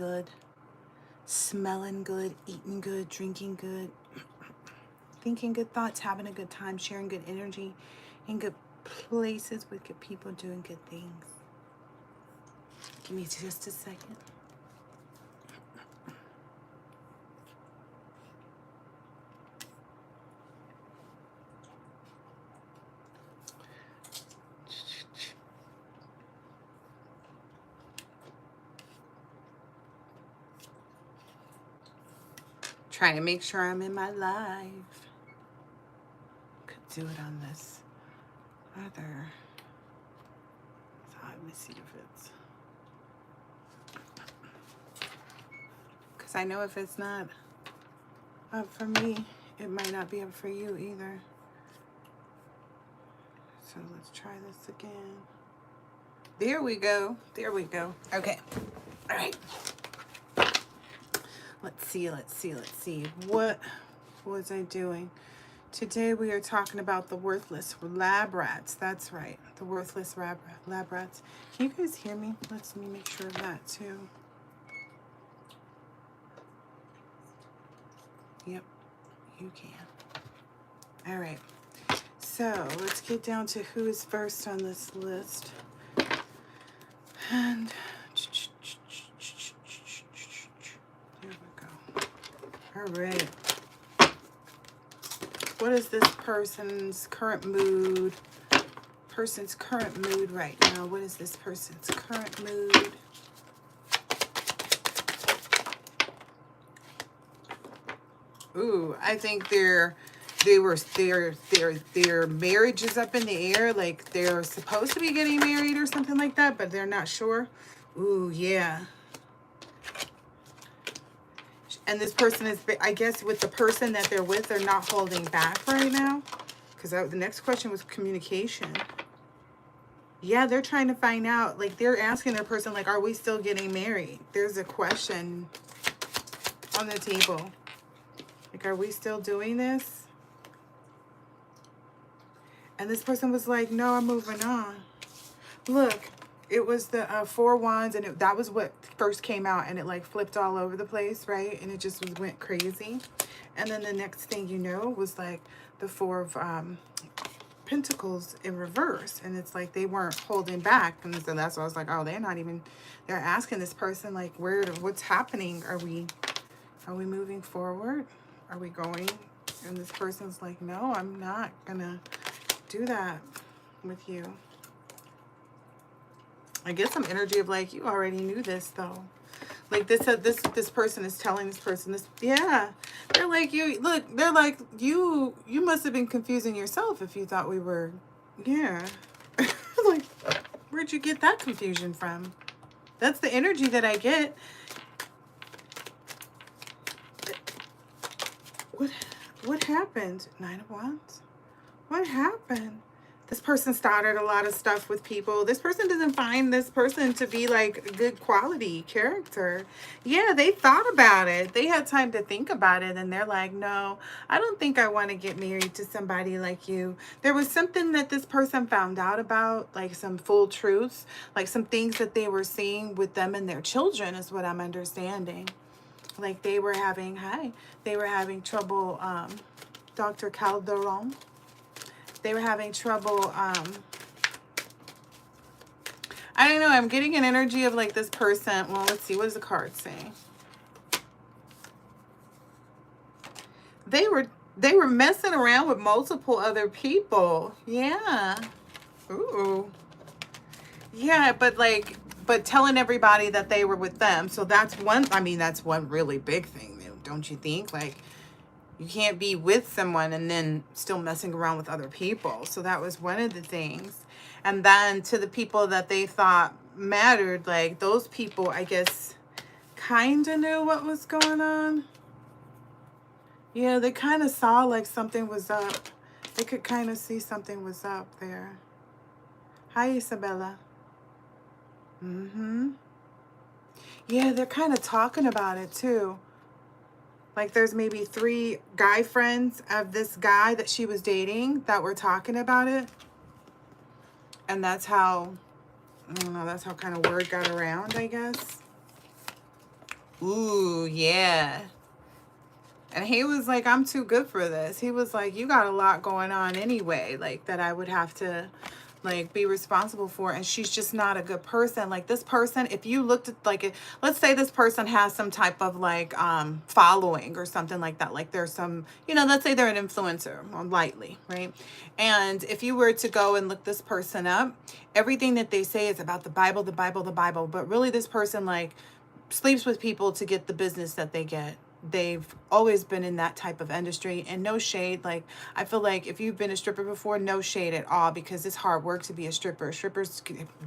good, smelling good, eating good, drinking good, thinking good thoughts, having a good time, sharing good energy, in good places with good people, doing good things. Give me just a second. Trying to make sure I'm in my live. Could do it on this other. So let me see if it's. Because I know if it's not up for me, it might not be up for you either. So let's try this again. There we go. There we go. Okay. All right. Let's see. What was I doing? Today we are talking about the worthless lab rats. That's right. The worthless lab rats. Can you guys hear me? Let me make sure of that too. Yep, you can. All right. So let's get down to who is first on this list. And there we go. All right. What is this person's current mood? Person's current mood right now. What is this person's current mood? Ooh, I think their marriage is up in the air. Like they're supposed to be getting married or something like that, but they're not sure. Ooh, yeah. And this person is, I guess, with the person that they're with, they're not holding back right now. Because the next question was communication. Yeah, they're trying to find out. Like, they're asking their person, like, are we still getting married? There's a question on the table. Like, are we still doing this? And this person was like, no, I'm moving on. Look, it was the 4 wands, and that was what first came out, and it like flipped all over the place, right? And it just went crazy. And then the next thing you know was like the 4 of Pentacles in reverse, and it's like they weren't holding back. And so that's why I was like, oh, they're asking this person like, what's happening? Are we moving forward? Are we going? And this person's like, no, I'm not gonna do that with you. I get some energy of like, you already knew this though. Like this person is telling this person this. Yeah, they're like, they're like, you must have been confusing yourself if you thought we were. Yeah. Like, where'd you get that confusion from? That's the energy that I get. What happened? 9 of Wands. What happened? This person started a lot of stuff with people. This person doesn't find this person to be like good quality character. Yeah, they thought about it. They had time to think about it. And they're like, no, I don't think I want to get married to somebody like you. There was something that this person found out about, like some full truths, like some things that they were seeing with them and their children is what I'm understanding. Like they were having trouble, Dr. Calderon. They were having trouble, I don't know, I'm getting an energy of like this person. Well, let's see, what does the card say? They were messing around with multiple other people. Yeah. Ooh. Yeah, but telling everybody that they were with them. So that's one really big thing, don't you think? Like, you can't be with someone and then still messing around with other people. So that was one of the things. And then to the people that they thought mattered, like those people, I guess, kind of knew what was going on. Yeah, they kind of saw like something was up. They could kind of see something was up there. Hi, Isabella. Yeah, they're kind of talking about it too. Like there's maybe 3 guy friends of this guy that she was dating that were talking about it. And that's how, I don't know, that's how kind of word got around, I guess. Ooh, yeah. And he was like, I'm too good for this. He was like, you got a lot going on anyway, like that I would have to like be responsible for. And she's just not a good person. Like this person, if you looked at like it, let's say this person has some type of like following or something like that. Like there's some, you know, let's say they're an influencer, lightly, right? And if you were to go and look this person up, everything that they say is about the Bible, the Bible, the Bible. But really this person like sleeps with people to get the business that they get. They've always been in that type of industry, and no shade. Like I feel like if you've been a stripper before, no shade at all, because it's hard work to be a stripper. Strippers'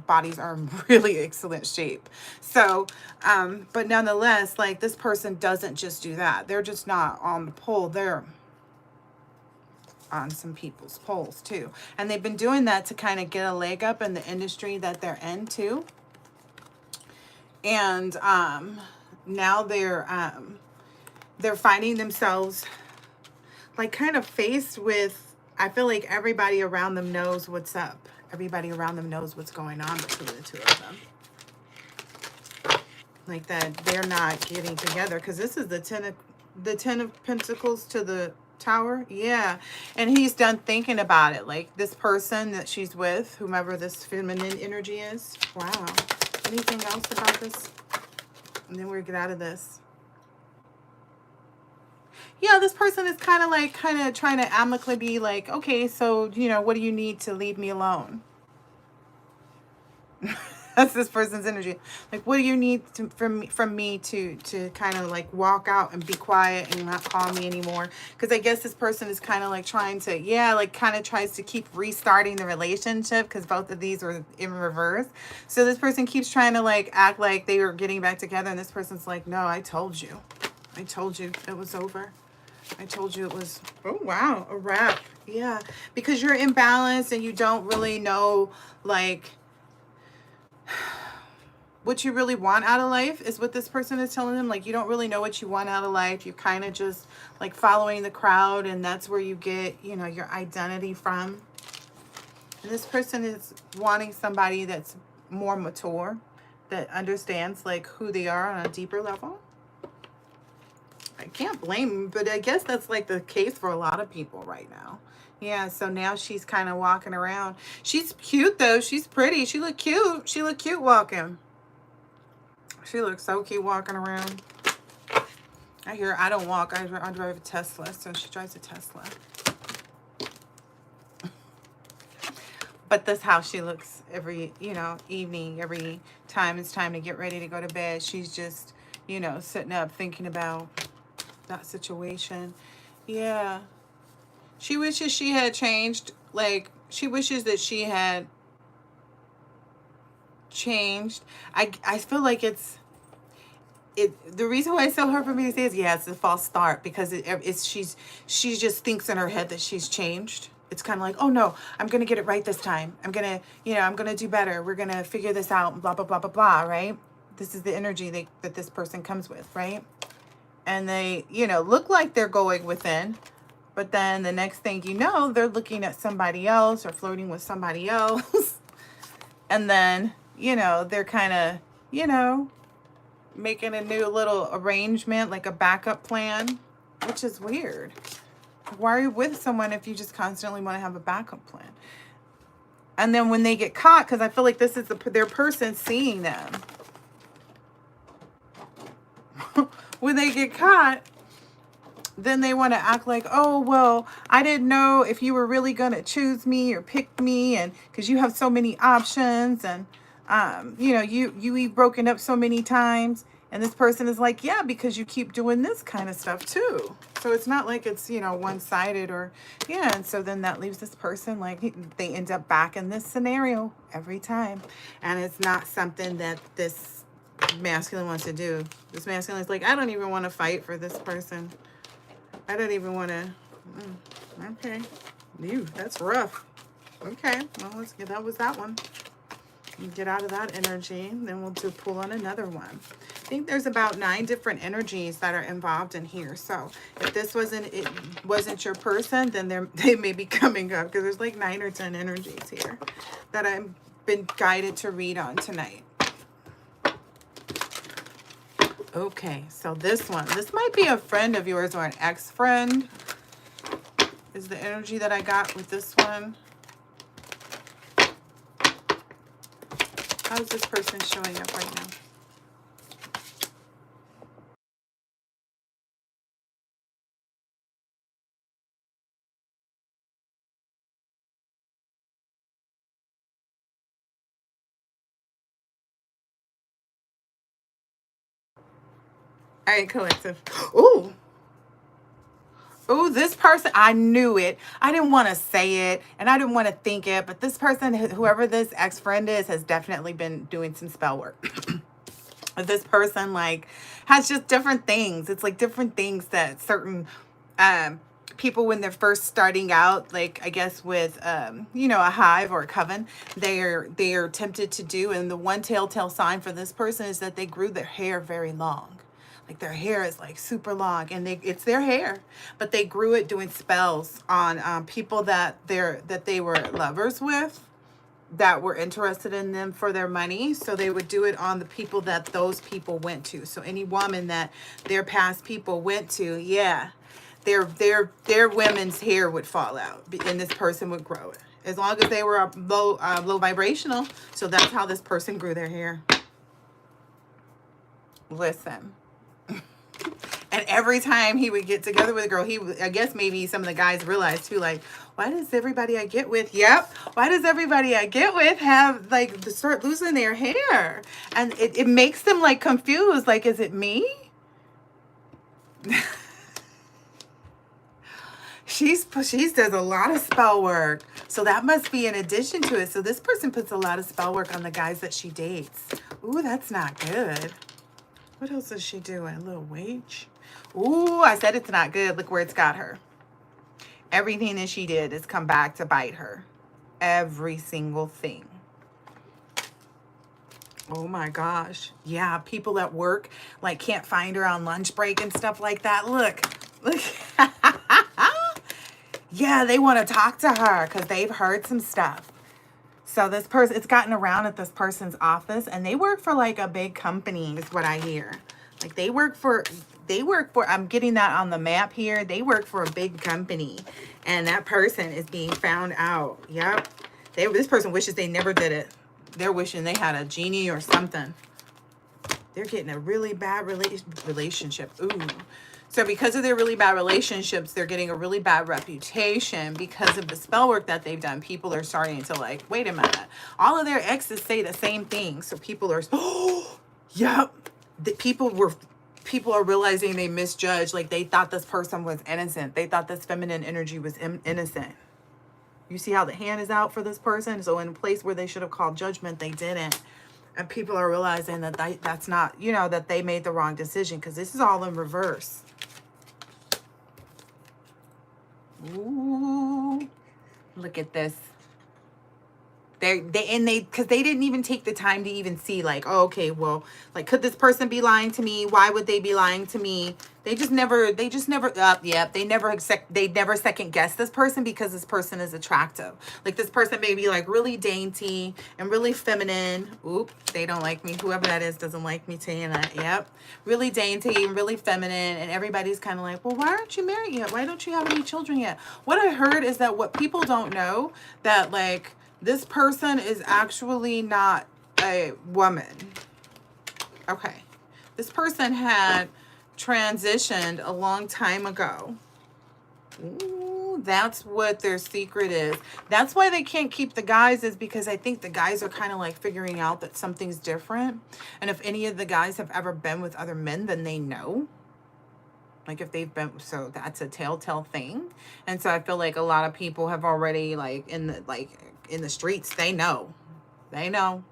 bodies are in really excellent shape. So but nonetheless, like this person doesn't just do that. They're just not on the pole, they're on some people's poles too, and they've been doing that to kind of get a leg up in the industry that they're in too. And now they're finding themselves like kind of faced with, I feel like everybody around them knows what's up. Everybody around them knows what's going on between the two of them. Like that they're not getting together, because this is the ten of Pentacles to the Tower. Yeah. And he's done thinking about it. Like this person that she's with, whomever this feminine energy is. Wow. Anything else about this? And then we'll get out of this. Yeah, this person is kind of trying to amicably be like, okay, so, you know, what do you need to leave me alone? That's this person's energy. Like, what do you need from me to kind of like walk out and be quiet and not call me anymore? Because I guess this person is kind of like trying to, yeah, like kind of tries to keep restarting the relationship, because both of these are in reverse. So this person keeps trying to like act like they were getting back together, and this person's like, no, I told you it was over. I told you it was, oh wow, a wrap. Yeah, because you're imbalanced and you don't really know like what you really want out of life, is what this person is telling them. Like you don't really know what you want out of life. You're kind of just like following the crowd, and that's where you get, you know, your identity from. And this person is wanting somebody that's more mature, that understands like who they are on a deeper level. I can't blame him, but I guess that's like the case for a lot of people right now. Yeah, so now she's kind of walking around. She's cute though. She's pretty. She look cute. She look cute walking. She looks so cute walking around. I don't walk. I drive a Tesla, so she drives a Tesla. But that's how she looks every, you know, evening, every time it's time to get ready to go to bed. She's just, you know, sitting up thinking about that situation. Yeah. She wishes she had changed. Like, she wishes that she had changed. I feel like the reason why it's so hard for me to say is, yeah, it's a false start, because she just thinks in her head that she's changed. It's kind of like, oh no, I'm gonna get it right this time. I'm gonna do better. We're gonna figure this out. Blah blah blah blah blah. Right? This is the energy that this person comes with, right? And they, you know, look like they're going within, but then the next thing you know, they're looking at somebody else or flirting with somebody else. And then, you know, they're kind of, you know, making a new little arrangement, like a backup plan, which is weird. Why are you with someone if you just constantly want to have a backup plan? And then when they get caught, because I feel like this is their person seeing them. When they get caught, then they want to act like, oh, well, I didn't know if you were really going to choose me or pick me, and because you have so many options, and you know, you've broken up so many times. And this person is like, yeah, because you keep doing this kind of stuff too. So it's not like it's, you know, one-sided, or, yeah. And so then that leaves this person like they end up back in this scenario every time. And it's not something that this masculine wants to do. This masculine is like, I don't even want to fight for this person. I don't even want to. Okay. That's rough. Okay. Well, let's get, that was that one. Get out of that energy. Then we'll pull on another one. I think there's about 9 different energies that are involved in here. So if this wasn't your person, then they may be coming up, because there's like 9 or 10 energies here that I've been guided to read on tonight. Okay, so this one. This might be a friend of yours or an ex-friend. Is the energy that I got with this one. How is this person showing up right now? All right, collective. Ooh. Ooh, this person, I knew it. I didn't want to say it and I didn't want to think it, but this person, whoever this ex-friend is, has definitely been doing some spell work. This person like has just different things. It's like different things that certain people, when they're first starting out, like I guess with you know, a hive or a coven, they are tempted to do. And the one telltale sign for this person is that they grew their hair very long. Like their hair is like super long, and it's their hair, but they grew it doing spells on people that they were lovers with, that were interested in them for their money. So they would do it on the people that those people went to. So any woman that their past people went to, yeah, their women's hair would fall out, and this person would grow it as long as they were low vibrational. So that's how this person grew their hair. Listen. And every time he would get together with a girl, I guess maybe some of the guys realized too, like, why does everybody I get with, why does everybody I get with have, like, start losing their hair? And it makes them, like, confused, like, is it me? She does a lot of spell work. So that must be in addition to it. So this person puts a lot of spell work on the guys that she dates. Ooh, that's not good. What else is she doing? A little wage? Ooh, I said it's not good. Look where it's got her. Everything that she did has come back to bite her. Every single thing. Oh my gosh. Yeah, people at work like can't find her on lunch break and stuff like that. Look. Yeah, they want to talk to her because they've heard some stuff. So this person, it's gotten around at this person's office, and they work for like a big company is what I hear. Like they work for, I'm getting that on the map here. They work for a big company, and that person is being found out. Yep. This person wishes they never did it. They're wishing they had a genie or something. They're getting a really bad relationship. Ooh. So because of their really bad relationships, they're getting a really bad reputation because of the spell work that they've done. People are starting to like, wait a minute. All of their exes say the same thing. So people are, oh, yep. People are realizing they misjudged. Like they thought this person was innocent. They thought this feminine energy was innocent. You see how the hand is out for this person? So in a place where they should have called judgment, they didn't. And people are realizing that that's not, you know, that they made the wrong decision because this is all in reverse. Ooh, look at this. Because they didn't even take the time to even see like, oh, okay, well, like, could this person be lying to me? Why would they be lying to me? They never second guess this person because this person is attractive. Like this person may be like really dainty and really feminine. Oop, they don't like me. Whoever that is doesn't like me saying that. Yep. Really dainty and really feminine. And everybody's kind of like, well, why aren't you married yet? Why don't you have any children yet? What I heard is that what people don't know, that like, this person is actually not a woman. Okay. This person had transitioned a long time ago. Ooh, that's what their secret is. That's why they can't keep the guys, is because I think the guys are kind of like figuring out that something's different. And if any of the guys have ever been with other men, then they know. Like if they've been, so that's a telltale thing. And so I feel like a lot of people have already like in the streets, they know that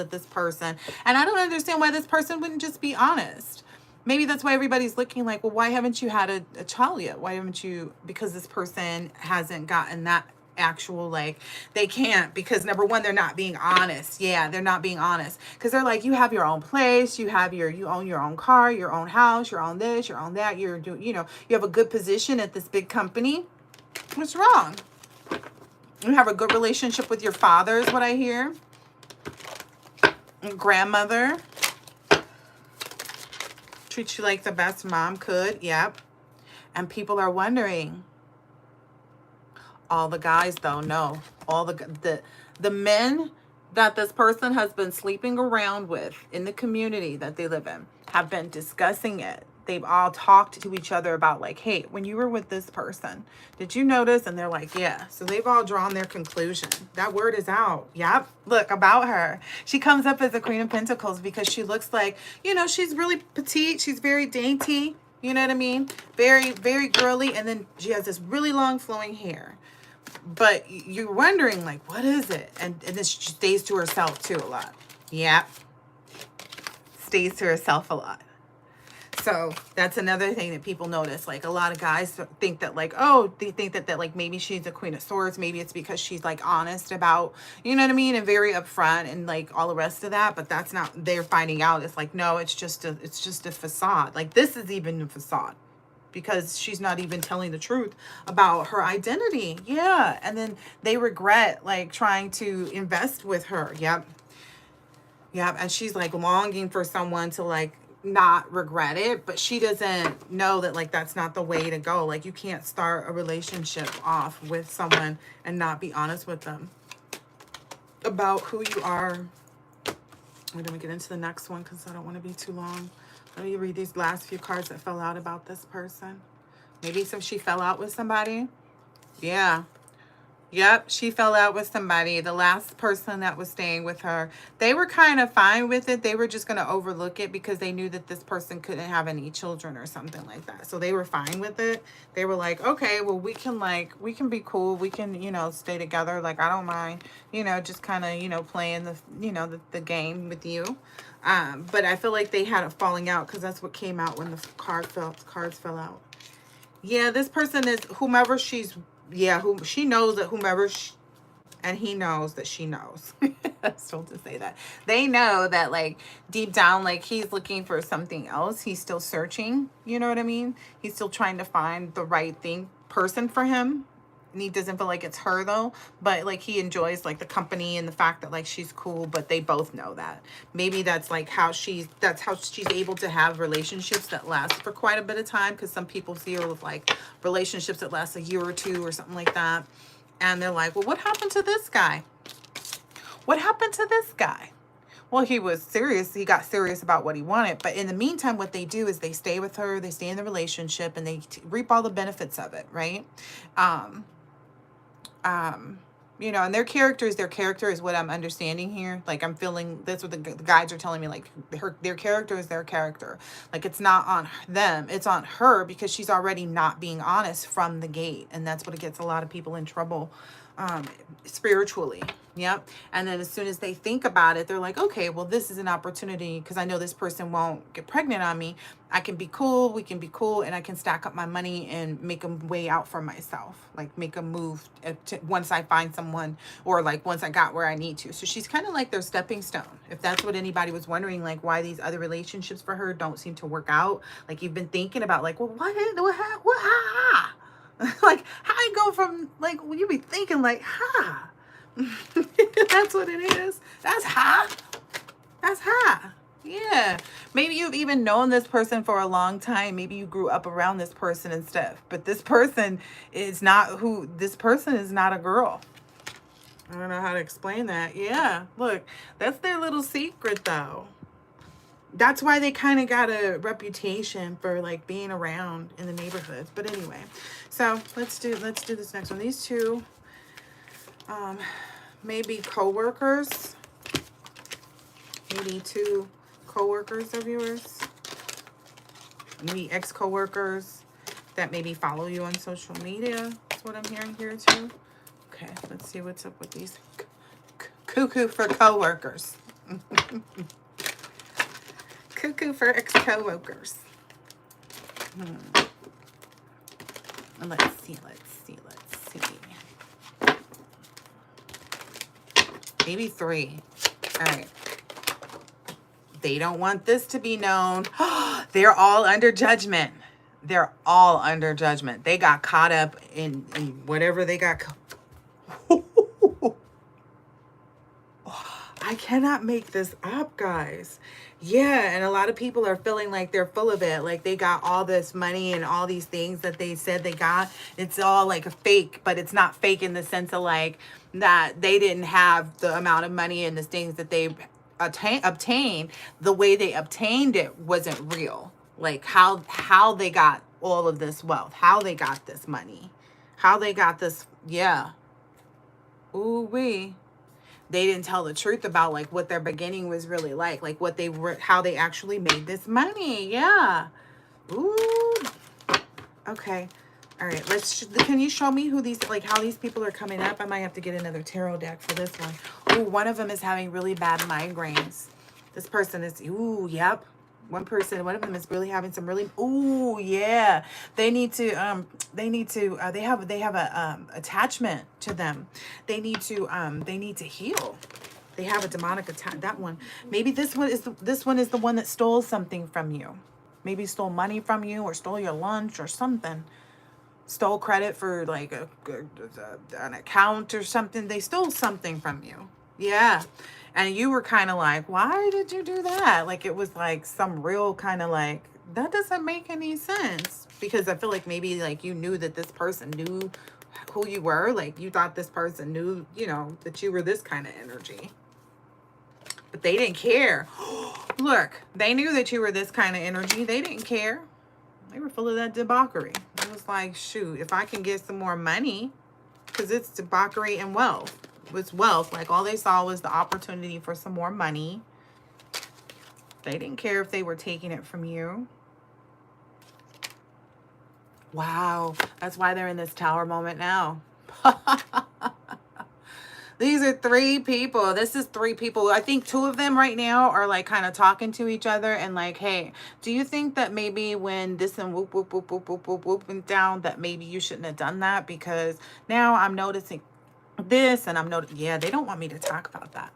this person, and I don't understand why this person wouldn't just be honest. Maybe that's why everybody's looking like, well, why haven't you had a child yet? Why haven't you? Because this person hasn't gotten that actual, like, they can't, because number one, they're not being honest. Yeah, they're not being honest because they're like, you have your own place, you own your own car, your own house, you're on this, you're on that, you're doing, you know, you have a good position at this big company. What's wrong? You have a good relationship with your father is what I hear. Grandmother. Treat you like the best mom could. Yep. And people are wondering. All the guys, though, no. All the men that this person has been sleeping around with in the community that they live in have been discussing it. They've all talked to each other about like, hey, when you were with this person, did you notice? And they're like, yeah. So they've all drawn their conclusion. That word is out. Yep. Look, about her. She comes up as the Queen of Pentacles because she looks like, you know, she's really petite. She's very dainty. You know what I mean? Very, very girly. And then she has this really long flowing hair. But you're wondering, like, what is it? And then she stays to herself, too, a lot. Yep. Stays to herself a lot. So that's another thing that people notice. Like, a lot of guys think that, like, oh, they think that like, maybe she's a Queen of Swords. Maybe it's because she's, like, honest about, you know what I mean? And very upfront and, like, all the rest of that. But that's not, they're finding out. It's like, no, it's just a facade. Like, this is even a facade. Because she's not even telling the truth about her identity. Yeah. And then they regret like trying to invest with her. Yep. Yep. And she's like longing for someone to like not regret it, but she doesn't know that like that's not the way to go. Like you can't start a relationship off with someone and not be honest with them about who you are. We're going to get into the next one because I don't want to be too long. Let me read these last few cards that fell out about this person. Maybe so she fell out with somebody. Yeah. Yep, she fell out with somebody. The last person that was staying with her. They were kind of fine with it. They were just going to overlook it because they knew that this person couldn't have any children or something like that. So they were fine with it. They were like, okay, well, we can be cool. We can, you know, stay together. Like, I don't mind, you know, just kind of, you know, playing the, you know, the game with you. But I feel like they had a falling out because that's what came out when the cards fell out. Yeah, this person is whomever she's, yeah, who she knows that whomever she, and he knows that she knows. I'm still to say that. They know that like deep down, like he's looking for something else. He's still searching. You know what I mean? He's still trying to find the right person for him. And he doesn't feel like it's her though, but like he enjoys like the company and the fact that like she's cool, but they both know that. Maybe that's like how she's able to have relationships that last for quite a bit of time, because some people see her with like relationships that last a year or two or something like that. And they're like, well, what happened to this guy? What happened to this guy? Well, he was serious. He got serious about what he wanted. But in the meantime, what they do is they stay with her, they stay in the relationship, and they reap all the benefits of it, right? You know, and their character is what I'm understanding here. Like I'm feeling that's what the guides are telling me, like their character is their character. Like it's not on them, it's on her, because she's already not being honest from the gate. And that's what gets a lot of people in trouble spiritually. Yep. And then as soon as they think about it, they're like, okay, well, this is an opportunity because I know this person won't get pregnant on me. I can be cool. We can be cool. And I can stack up my money and make a way out for myself. Like make a move once I find someone, or like once I got where I need to. So she's kind of like their stepping stone. If that's what anybody was wondering, like why these other relationships for her don't seem to work out. Like you've been thinking about like, well, what like how I go from like, well, you be thinking like, that's what it is. That's yeah. Maybe you've even known this person for a long time. Maybe you grew up around this person and stuff, but this person is not a girl. I don't know how to explain that. Yeah, look, that's their little secret though. That's why they kind of got a reputation for like being around in the neighborhoods. But anyway, so let's do this next one. These two maybe co-workers, maybe two co-workers of yours, maybe ex-co-workers that maybe follow you on social media. That's what I'm hearing here too. Okay, let's see what's up with these cuckoo for co-workers. Cuckoo for ex-co-workers. Let's see. Maybe three. All right. They don't want this to be known. They're all under judgment. They got caught up in whatever they got. I cannot make this up, guys. Yeah, and a lot of people are feeling like they're full of it. Like they got all this money and all these things that they said they got. It's all like a fake, but it's not fake in the sense of like that they didn't have the amount of money and the things that they obtained. The way they obtained it wasn't real. Like how they got all of this wealth, how they got this money, how they got this. Yeah. Ooh wee. They didn't tell the truth about like what their beginning was really like what they were, how they actually made this money. Yeah. Ooh. Okay. All right. Can you show me who these, like how these people are coming up? I might have to get another tarot deck for this one. Ooh, one of them is having really bad migraines. This person is, ooh, yep. One of them is really having some really, ooh, yeah. They have a attachment to them. They need to heal. They have a demonic attack. That one. Maybe this one is the one that stole something from you. Maybe stole money from you or stole your lunch or something. Stole credit for like an account or something. They stole something from you. Yeah. And you were kind of like, why did you do that? Like it was like some real kind of like, that doesn't make any sense. Because I feel like maybe like you knew that this person knew who you were. Like you thought this person knew, you know, that you were this kind of energy. But they didn't care. Look, they knew that you were this kind of energy. They didn't care. They were full of that debauchery. It was like, shoot, if I can get some more money, because it's debauchery and wealth. It's wealth. Like all they saw was the opportunity for some more money. They didn't care if they were taking it from you. Wow. That's why they're in this tower moment now. These are 3 people. This is 3 people. I think 2 of them right now are like kind of talking to each other and like, hey, do you think that maybe when this and whoop, whoop, whoop, whoop, whoop, whoop, whoop went down, that maybe you shouldn't have done that? Because now I'm noticing this and I'm noticing, yeah, they don't want me to talk about that.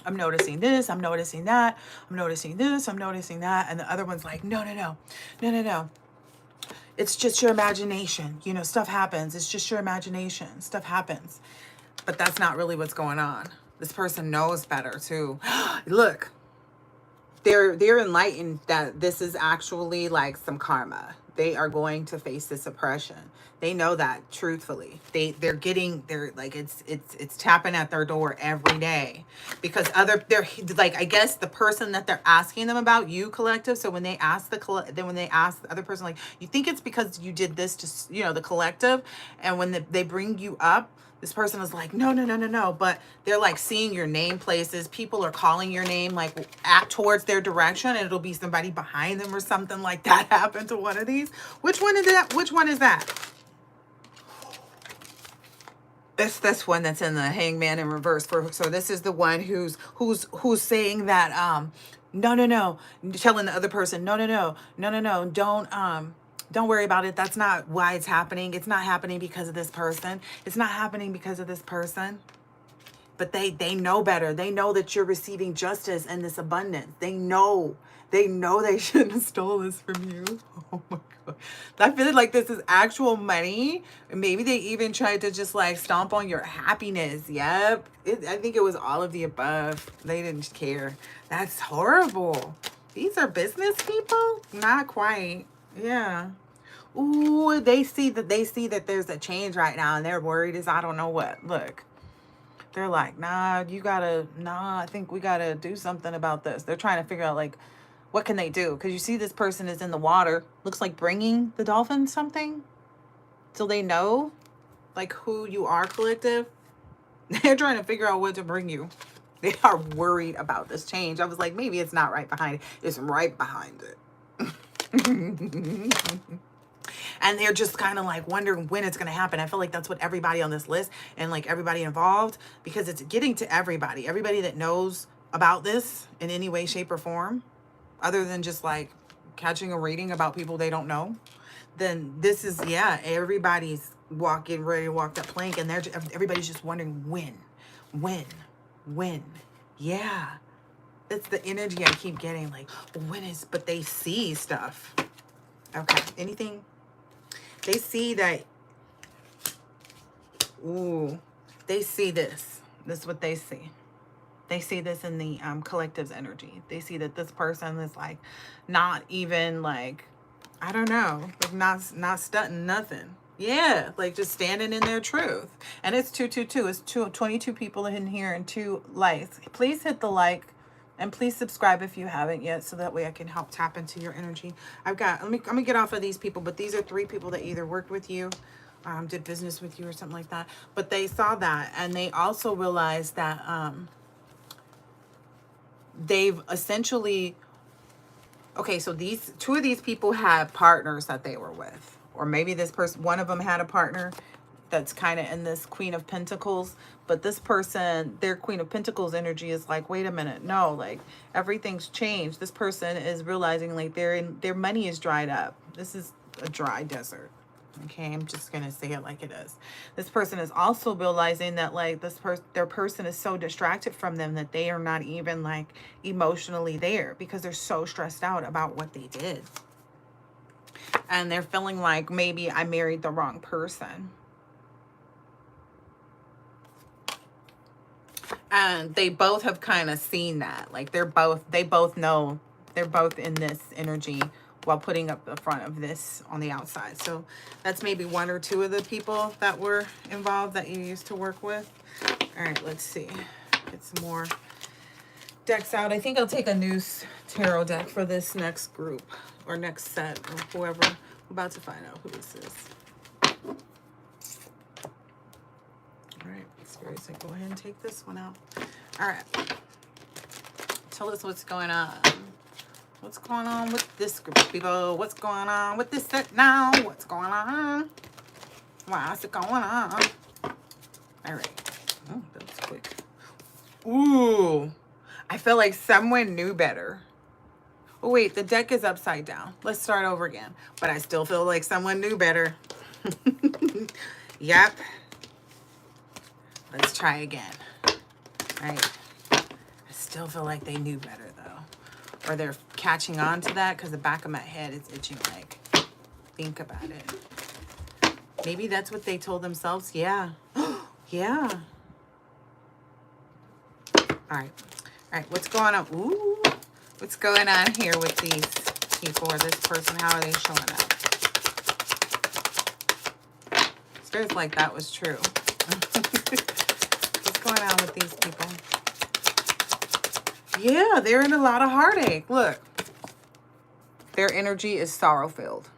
I'm noticing this, I'm noticing that, I'm noticing this, I'm noticing that. And the other one's like, no, no, no, no, no, no. It's just your imagination. You know, stuff happens. It's just your imagination. Stuff happens. But that's not really what's going on. This person knows better too. Look, they're enlightened that this is actually like some karma. They are going to face this oppression. They know that truthfully. They're like it's tapping at their door every day because they're like, I guess the person that they're asking them about, you collective. So when they ask when they ask the other person, like, you think it's because you did this to, you know, the collective, and when they bring you up, this person is like, no, no, no, no, no. But they're like seeing your name places. People are calling your name like towards their direction, and it'll be somebody behind them or something like that happened to one of these. Which one is that? Which one is that? It's this one that's in the Hangman in reverse. So this is the one who's saying that no, no, no, telling the other person, no, no, no, no, no, no, don't worry about it. That's not why it's happening. It's not happening because of this person. It's not happening because of this person. But they know better. They know that you're receiving justice and this abundance. They know they shouldn't have stolen this from you. Oh my God. I feel like this is actual money. Maybe they even tried to just like stomp on your happiness. Yep. I think it was all of the above. They didn't care. That's horrible. These are business people? Not quite. Yeah. Ooh, they see that there's a change right now and they're worried as I don't know what. Look. They're like, nah, I think we gotta do something about this. They're trying to figure out like, what can they do? Because you see this person is in the water. Looks like bringing the dolphin something. So they know like who you are, collective. They're trying to figure out what to bring you. They are worried about this change. I was like, maybe it's not right behind it. It's right behind it. And they're just kind of like wondering when it's going to happen. I feel like that's what everybody on this list and like everybody involved, because it's getting to everybody that knows about this in any way, shape, or form, other than just like catching a reading about people they don't know. Then this is, yeah, everybody's ready to walk that plank, and everybody's just wondering when. Yeah. It's the energy I keep getting, like, but they see stuff. Okay, anything? They see that, they see this. This is what they see. They see this in the collective's energy. They see that this person is like not even like, I don't know, like not stunting nothing. Yeah, like just standing in their truth. And it's 222. It's 22 people in here and 2 likes. Please hit the like and please subscribe if you haven't yet, so that way I can help tap into your energy. Let me get off of these people, but these are 3 people that either worked with you, did business with you or something like that. But they saw that, and they also realized that they've essentially, okay, so these 2 of these people had partners that they were with, or maybe this person, one of them had a partner that's kind of in this Queen of Pentacles, but this person, their Queen of Pentacles energy is like, wait a minute, no, like everything's changed. This person is realizing like their money is dried up. This is a dry desert. Okay, I'm just gonna say it like it is. This person is also realizing that like their person is so distracted from them that they are not even like emotionally there, because they're so stressed out about what they did. And they're feeling like, maybe I married the wrong person. And they both have kind of seen that. Like they both know, they're both in this energy while putting up the front of this on the outside. So that's maybe 1 or 2 of the people that were involved that you used to work with. All right, let's see. Get some more decks out. I think I'll take a new tarot deck for this next group or next set, or whoever. I'm about to find out who this is. All right, Spirit said go ahead and take this one out. All right. Tell us what's going on. What's going on with this group of people? What's going on with this set now? What's going on? What's going on? All right. Oh, that was quick. Ooh. I feel like someone knew better. Oh, wait. The deck is upside down. Let's start over again. But I still feel like someone knew better. Yep. Let's try again. All right. I still feel like they knew better, though. Or they're catching on to that, because the back of my head is itching. Like, think about it. Maybe that's what they told themselves. Yeah. Yeah. All right. All right. What's going on? Ooh. What's going on here with these people or this person? How are they showing up? Spirit's like that was true. What's going on with these people? Yeah, they're in a lot of heartache. Look. Their energy is sorrow-filled.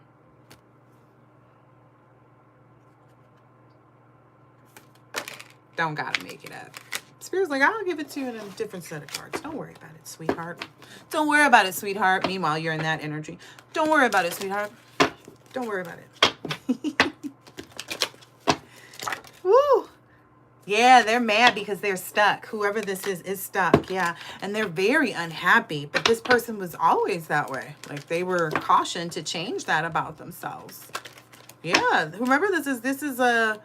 Don't gotta make it up. Spirit's like, I'll give it to you in a different set of cards. Don't worry about it, sweetheart. Don't worry about it, sweetheart. Meanwhile, you're in that energy. Don't worry about it, sweetheart. Don't worry about it. Woo! Yeah, they're mad because they're stuck. Whoever this is stuck. Yeah. And they're very unhappy. But this person was always that way. Like they were cautioned to change that about themselves. Yeah. Whoever this is a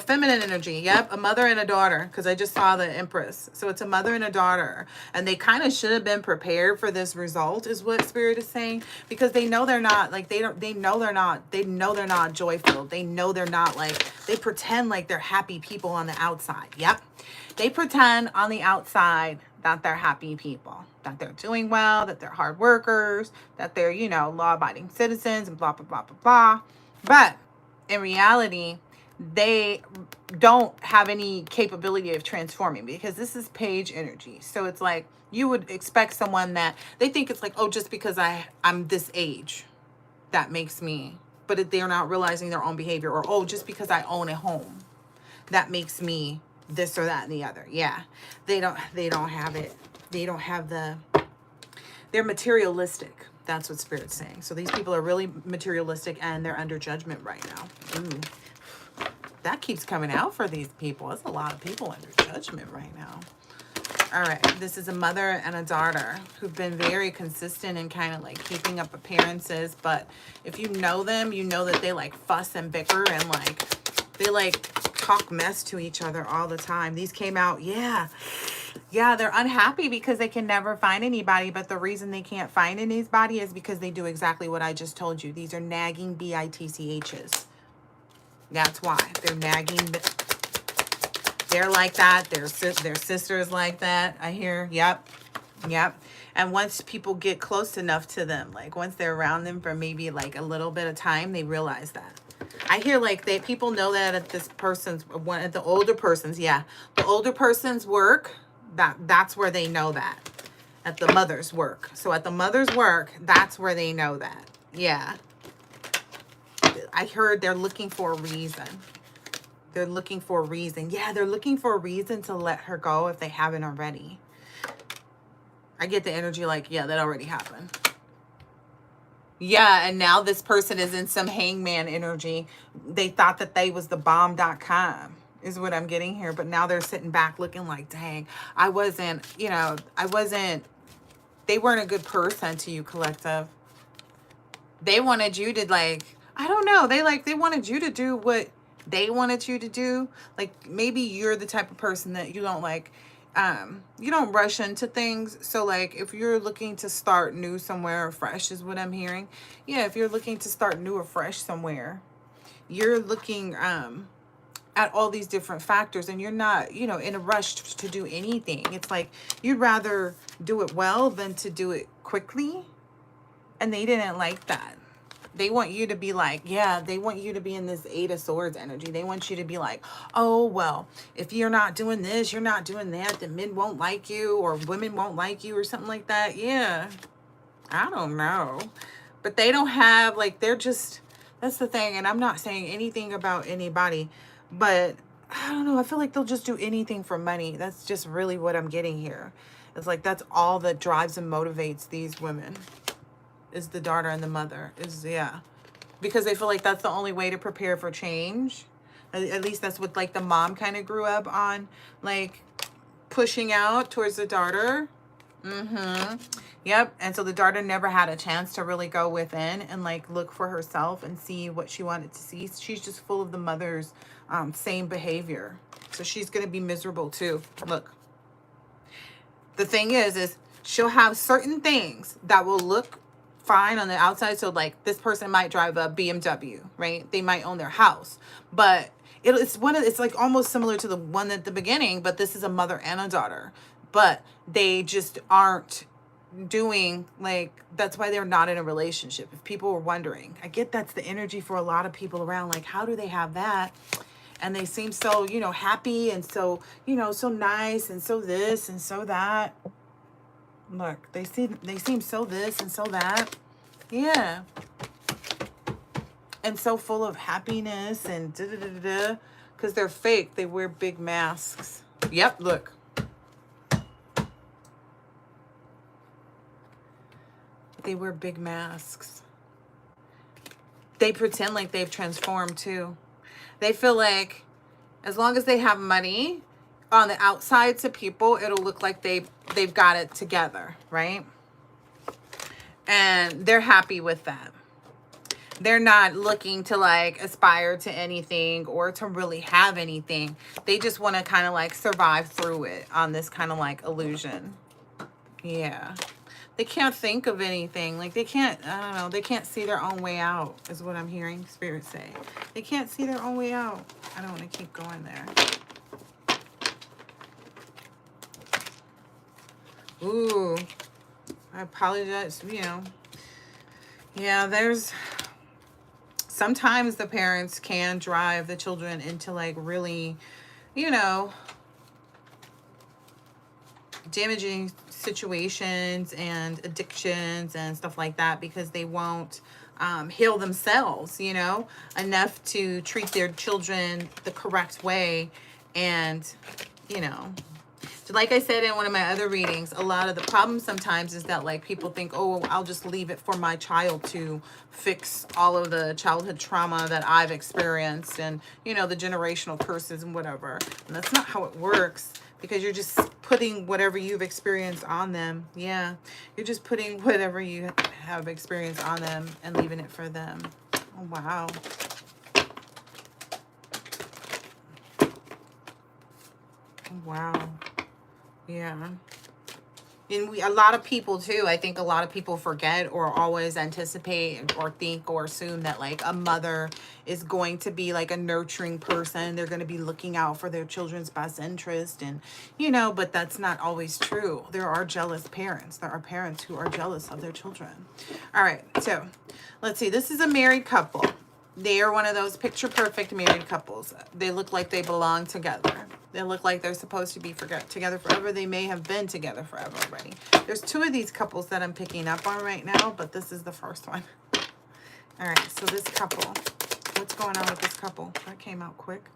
feminine energy. Yep. A mother and a daughter. Because I just saw the Empress. So it's a mother and a daughter. And they kind of should have been prepared for this result, is what Spirit is saying. Because they know they're not, like, they know they're not joy-filled. They know they're not, like, they pretend like they're happy people on the outside. Yep. They pretend on the outside that they're happy people. That they're doing well, that they're hard workers, that they're, you know, law-abiding citizens and blah, blah, blah, blah, blah. But in reality, they don't have any capability of transforming, because this is page energy. So it's like you would expect someone that they think it's like, oh, just because I'm this age, that makes me, but they're not realizing their own behavior. Or, oh, just because I own a home, that makes me this or that and the other. Yeah, they don't have it. They don't have they're materialistic. That's what Spirit's saying. So these people are really materialistic and they're under judgment right now. Ooh. That keeps coming out for these people. There's a lot of people under judgment right now. All right. This is a mother and a daughter who've been very consistent in kind of like keeping up appearances. But if you know them, you know that they like fuss and bicker and like they like talk mess to each other all the time. These came out. Yeah. Yeah, they're unhappy because they can never find anybody. But the reason they can't find anybody is because they do exactly what I just told you. These are nagging BITCHs. That's why. They're nagging. They're like that. Their sister is like that. I hear. Yep. Yep. And once people get close enough to them, like once they're around them for maybe like a little bit of time, they realize that. I hear like people know that at this person's, one at the older person's, yeah. The older person's work, that's where they know that. At the mother's work. So at the mother's work, that's where they know that. Yeah. I heard they're looking for a reason. They're looking for a reason. Yeah, they're looking for a reason to let her go if they haven't already. I get the energy like, yeah, that already happened. Yeah, and now this person is in some hangman energy. They thought that they was the bomb.com is what I'm getting here. But now they're sitting back looking like, dang, they weren't a good person to you, collective. They wanted you to like, I don't know. They wanted you to do what they wanted you to do. Like maybe you're the type of person that you don't like, you don't rush into things. So like if you're looking to start new somewhere or fresh is what I'm hearing. Yeah, if you're looking to start new or fresh somewhere, you're looking at all these different factors and you're not, in a rush to do anything. It's like you'd rather do it well than to do it quickly. And they didn't like that. They want you to be like, yeah, they want you to be in this 8 of Swords energy. They want you to be like, oh, well, if you're not doing this, you're not doing that, then men won't like you or women won't like you or something like that. Yeah, I don't know. But they don't have, like, they're just, that's the thing. And I'm not saying anything about anybody, but I don't know. I feel like they'll just do anything for money. That's just really what I'm getting here. It's like that's all that drives and motivates these women. Is the daughter and the mother because they feel like that's the only way to prepare for change. At least that's what like the mom kind of grew up on, like pushing out towards the daughter. Yep. And so the daughter never had a chance to really go within and like look for herself and see what she wanted to see. She's just full of the mother's same behavior. So she's going to be miserable too. Look, the thing is she'll have certain things that will look fine on the outside. So like this person might drive a BMW, right? They might own their house, but it's like almost similar to the one at the beginning, but this is a mother and a daughter, but they just aren't doing like, that's why they're not in a relationship. If people were wondering, I get that's the energy for a lot of people around, like, how do they have that? And they seem so, happy and so, so nice and so this and so that. Look, they seem so this and so that. Yeah. And so full of happiness and da-da-da-da-da. Because they're fake. They wear big masks. Yep, look. They wear big masks. They pretend like they've transformed too. They feel like as long as they have money, on the outside to people, it'll look like they've got it together, right? And they're happy with that. They're not looking to like aspire to anything or to really have anything. They just want to kind of like survive through it on this kind of like illusion. Yeah. They can't think of anything. Like they can't, I don't know, they can't see their own way out is what I'm hearing Spirit say. They can't see their own way out. I don't want to keep going there. Ooh, I apologize, Yeah, there's... Sometimes the parents can drive the children into, like, really, damaging situations and addictions and stuff like that because they won't heal themselves, enough to treat their children the correct way and, like I said in one of my other readings, a lot of the problem sometimes is that like people think, oh, I'll just leave it for my child to fix all of the childhood trauma that I've experienced and, the generational curses and whatever. And that's not how it works because you're just putting whatever you've experienced on them. Yeah, you're just putting whatever you have experienced on them and leaving it for them. Oh, wow. Wow. Yeah. And a lot of people too, I think a lot of people forget or always anticipate or think or assume that like a mother is going to be like a nurturing person. They're going to be looking out for their children's best interest. And, you know, but that's not always true. There are jealous parents. There are parents who are jealous of their children. All right. So let's see. This is a married couple. They are one of those picture perfect married couples. They look like they belong together. They look like they're supposed to be together forever. They may have been together forever already. There's two of these couples that I'm picking up on right now, but this is the first one. All right, so this couple. What's going on with this couple? That came out quick.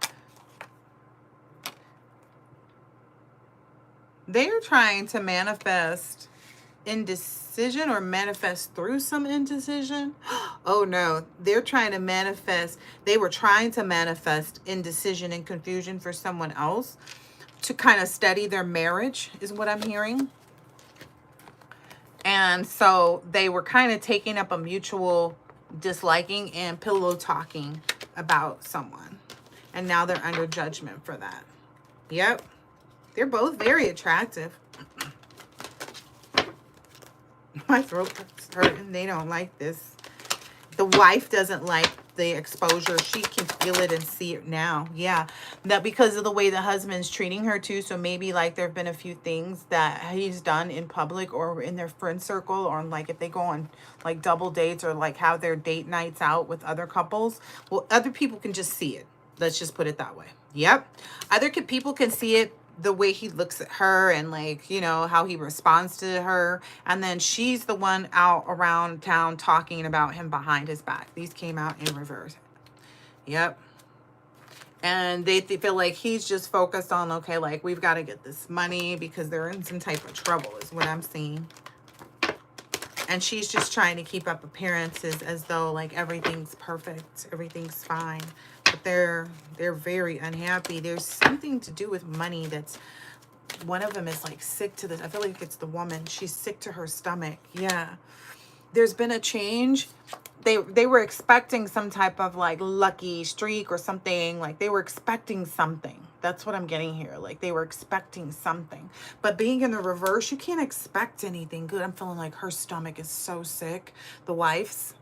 They're trying to manifest indecision or manifest through some indecision. Oh no, they're trying to manifest. They were trying to manifest indecision and confusion for someone else to kind of steady their marriage is what I'm hearing. And so they were kind of taking up a mutual disliking and pillow talking about someone. And now they're under judgment for that. Yep. They're both very attractive. My throat is hurting. They don't like this. The wife doesn't like the exposure. She can feel it and see it now. Yeah. That because of the way the husband's treating her too. So maybe like there have been a few things that he's done in public or in their friend circle, or like if they go on like double dates or like have their date nights out with other couples. Well, other people can just see it. Let's just put it that way. Yep. Other people can see it, the way he looks at her and like, you know, how he responds to her. And then she's the one out around town talking about him behind his back. These came out in reverse. Yep. And they feel like he's just focused on, okay, like we've got to get this money because they're in some type of trouble is what I'm seeing. And she's just trying to keep up appearances as though like everything's perfect, everything's fine. But they're very unhappy. There's something to do with money that's, one of them is like sick to this. I feel like it's the woman. She's sick to her stomach. Yeah. There's been a change. They were expecting some type of like lucky streak or something. Like they were expecting something. That's what I'm getting here. Like they were expecting something. But being in the reverse, you can't expect anything good. I'm feeling like her stomach is so sick. The wife's.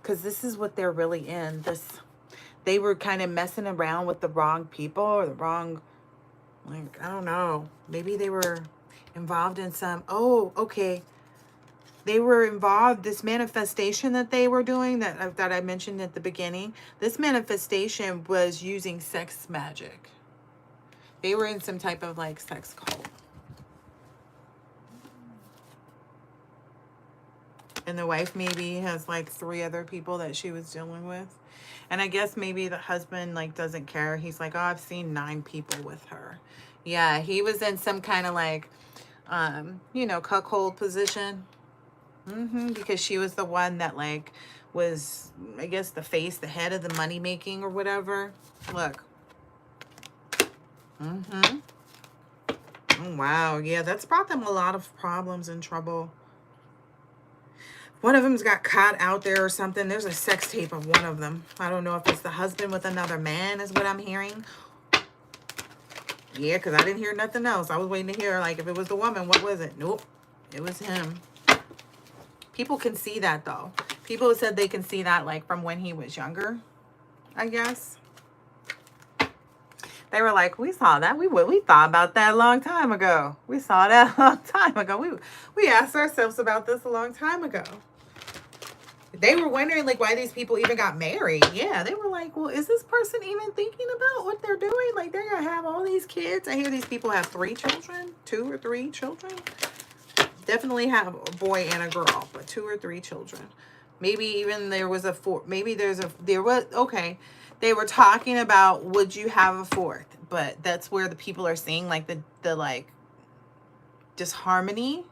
Because this is what they're really in. They were kind of messing around with the wrong people or the wrong, like, I don't know. Maybe they were involved in some, oh, okay. They were involved, this manifestation that they were doing that I mentioned at the beginning, this manifestation was using sex magic. They were in some type of like sex cult. And the wife maybe has like 3 other people that she was dealing with. And I guess maybe the husband like doesn't care. He's like, oh, I've seen 9 people with her. Yeah, he was in some kind of like, you know, cuckold position. Because she was the one that like was, I guess, the face, the head of the money making or whatever. Look. Oh, wow. Yeah, that's brought them a lot of problems and trouble. One of them's got caught out there or something. There's a sex tape of one of them. I don't know if it's the husband with another man is what I'm hearing. Yeah, because I didn't hear nothing else. I was waiting to hear, like, if it was the woman, what was it? Nope. It was him. People can see that, though. People said they can see that, like, from when he was younger, I guess. They were like, we saw that. We thought about that a long time ago. We saw that a long time ago. We asked ourselves about this a long time ago. They were wondering, like, why these people even got married. Yeah, they were like, well, is this person even thinking about what they're doing? Like, they're going to have all these kids. I hear these people have 3 children, 2 or 3 children. Definitely have a boy and a girl, but 2 or 3 children. Maybe even there was a 4. Maybe there was, okay. They were talking about, would you have a 4th? But that's where the people are seeing, like, the like, disharmony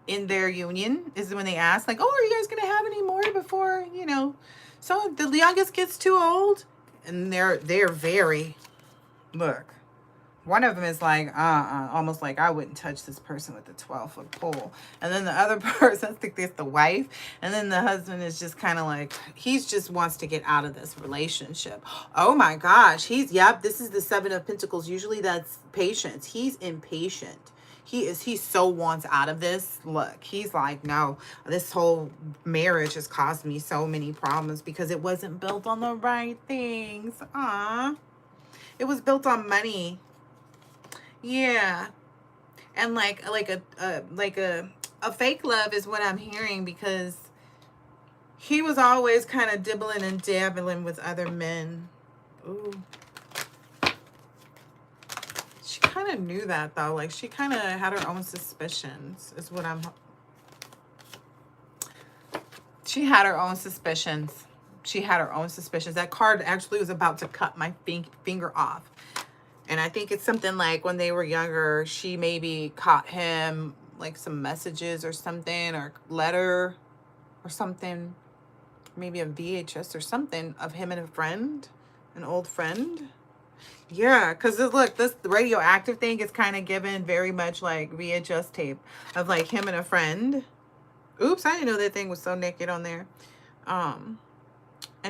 in their union is when they ask, like, oh, are you guys going to have any more before, you know, so the youngest gets too old? And they're very, look, one of them is like, almost like, I wouldn't touch this person with a 12-foot pole. And then the other person, I think it's the wife. And then the husband is just kind of like, he's just wants to get out of this relationship. Oh my gosh. Yep, this is the 7 of Pentacles. Usually that's patience. He's impatient. He so wants out of this. Look, he's like, no, this whole marriage has caused me so many problems because it wasn't built on the right things. It was built on money. Yeah. And like a fake love is what I'm hearing, because he was always kind of dibbling and dabbling with other men. Ooh. She kind of knew that, though. Like, she kind of had her own suspicions, is what I'm... She had her own suspicions. She had her own suspicions. That card actually was about to cut my finger off. And I think it's something like when they were younger, she maybe caught him, like, some messages or something, or letter or something. Maybe a VHS or something of him and a friend, an old friend. Yeah, because look, this radioactive thing is kind of given very much like VHS tape of like him and a friend. Oops, I didn't know that thing was so naked on there. And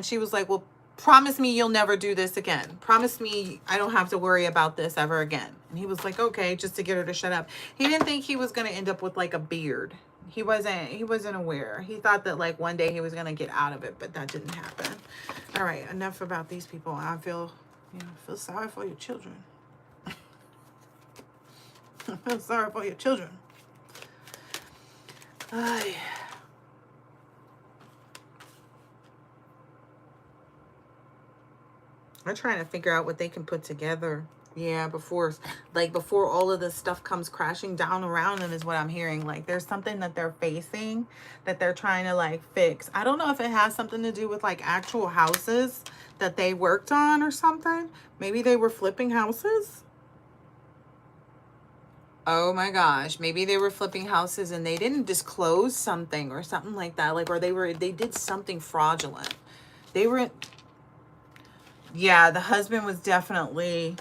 she was like, well, promise me you'll never do this again. Promise me I don't have to worry about this ever again. And he was like, okay, just to get her to shut up. He didn't think he was going to end up with like a beard. He wasn't aware. He thought that like one day he was going to get out of it, but that didn't happen. All right, enough about these people. I feel sorry for your children. I feel sorry for your children. They're trying to figure out what they can put together. Yeah, before all of this stuff comes crashing down around them is what I'm hearing. Like, there's something that they're facing that they're trying to like fix. I don't know if it has something to do with like actual houses that they worked on or something. Maybe they were flipping houses. Oh my gosh, maybe they were flipping houses and they didn't disclose something or something like that. Like, or they did something fraudulent. Yeah, the husband was definitely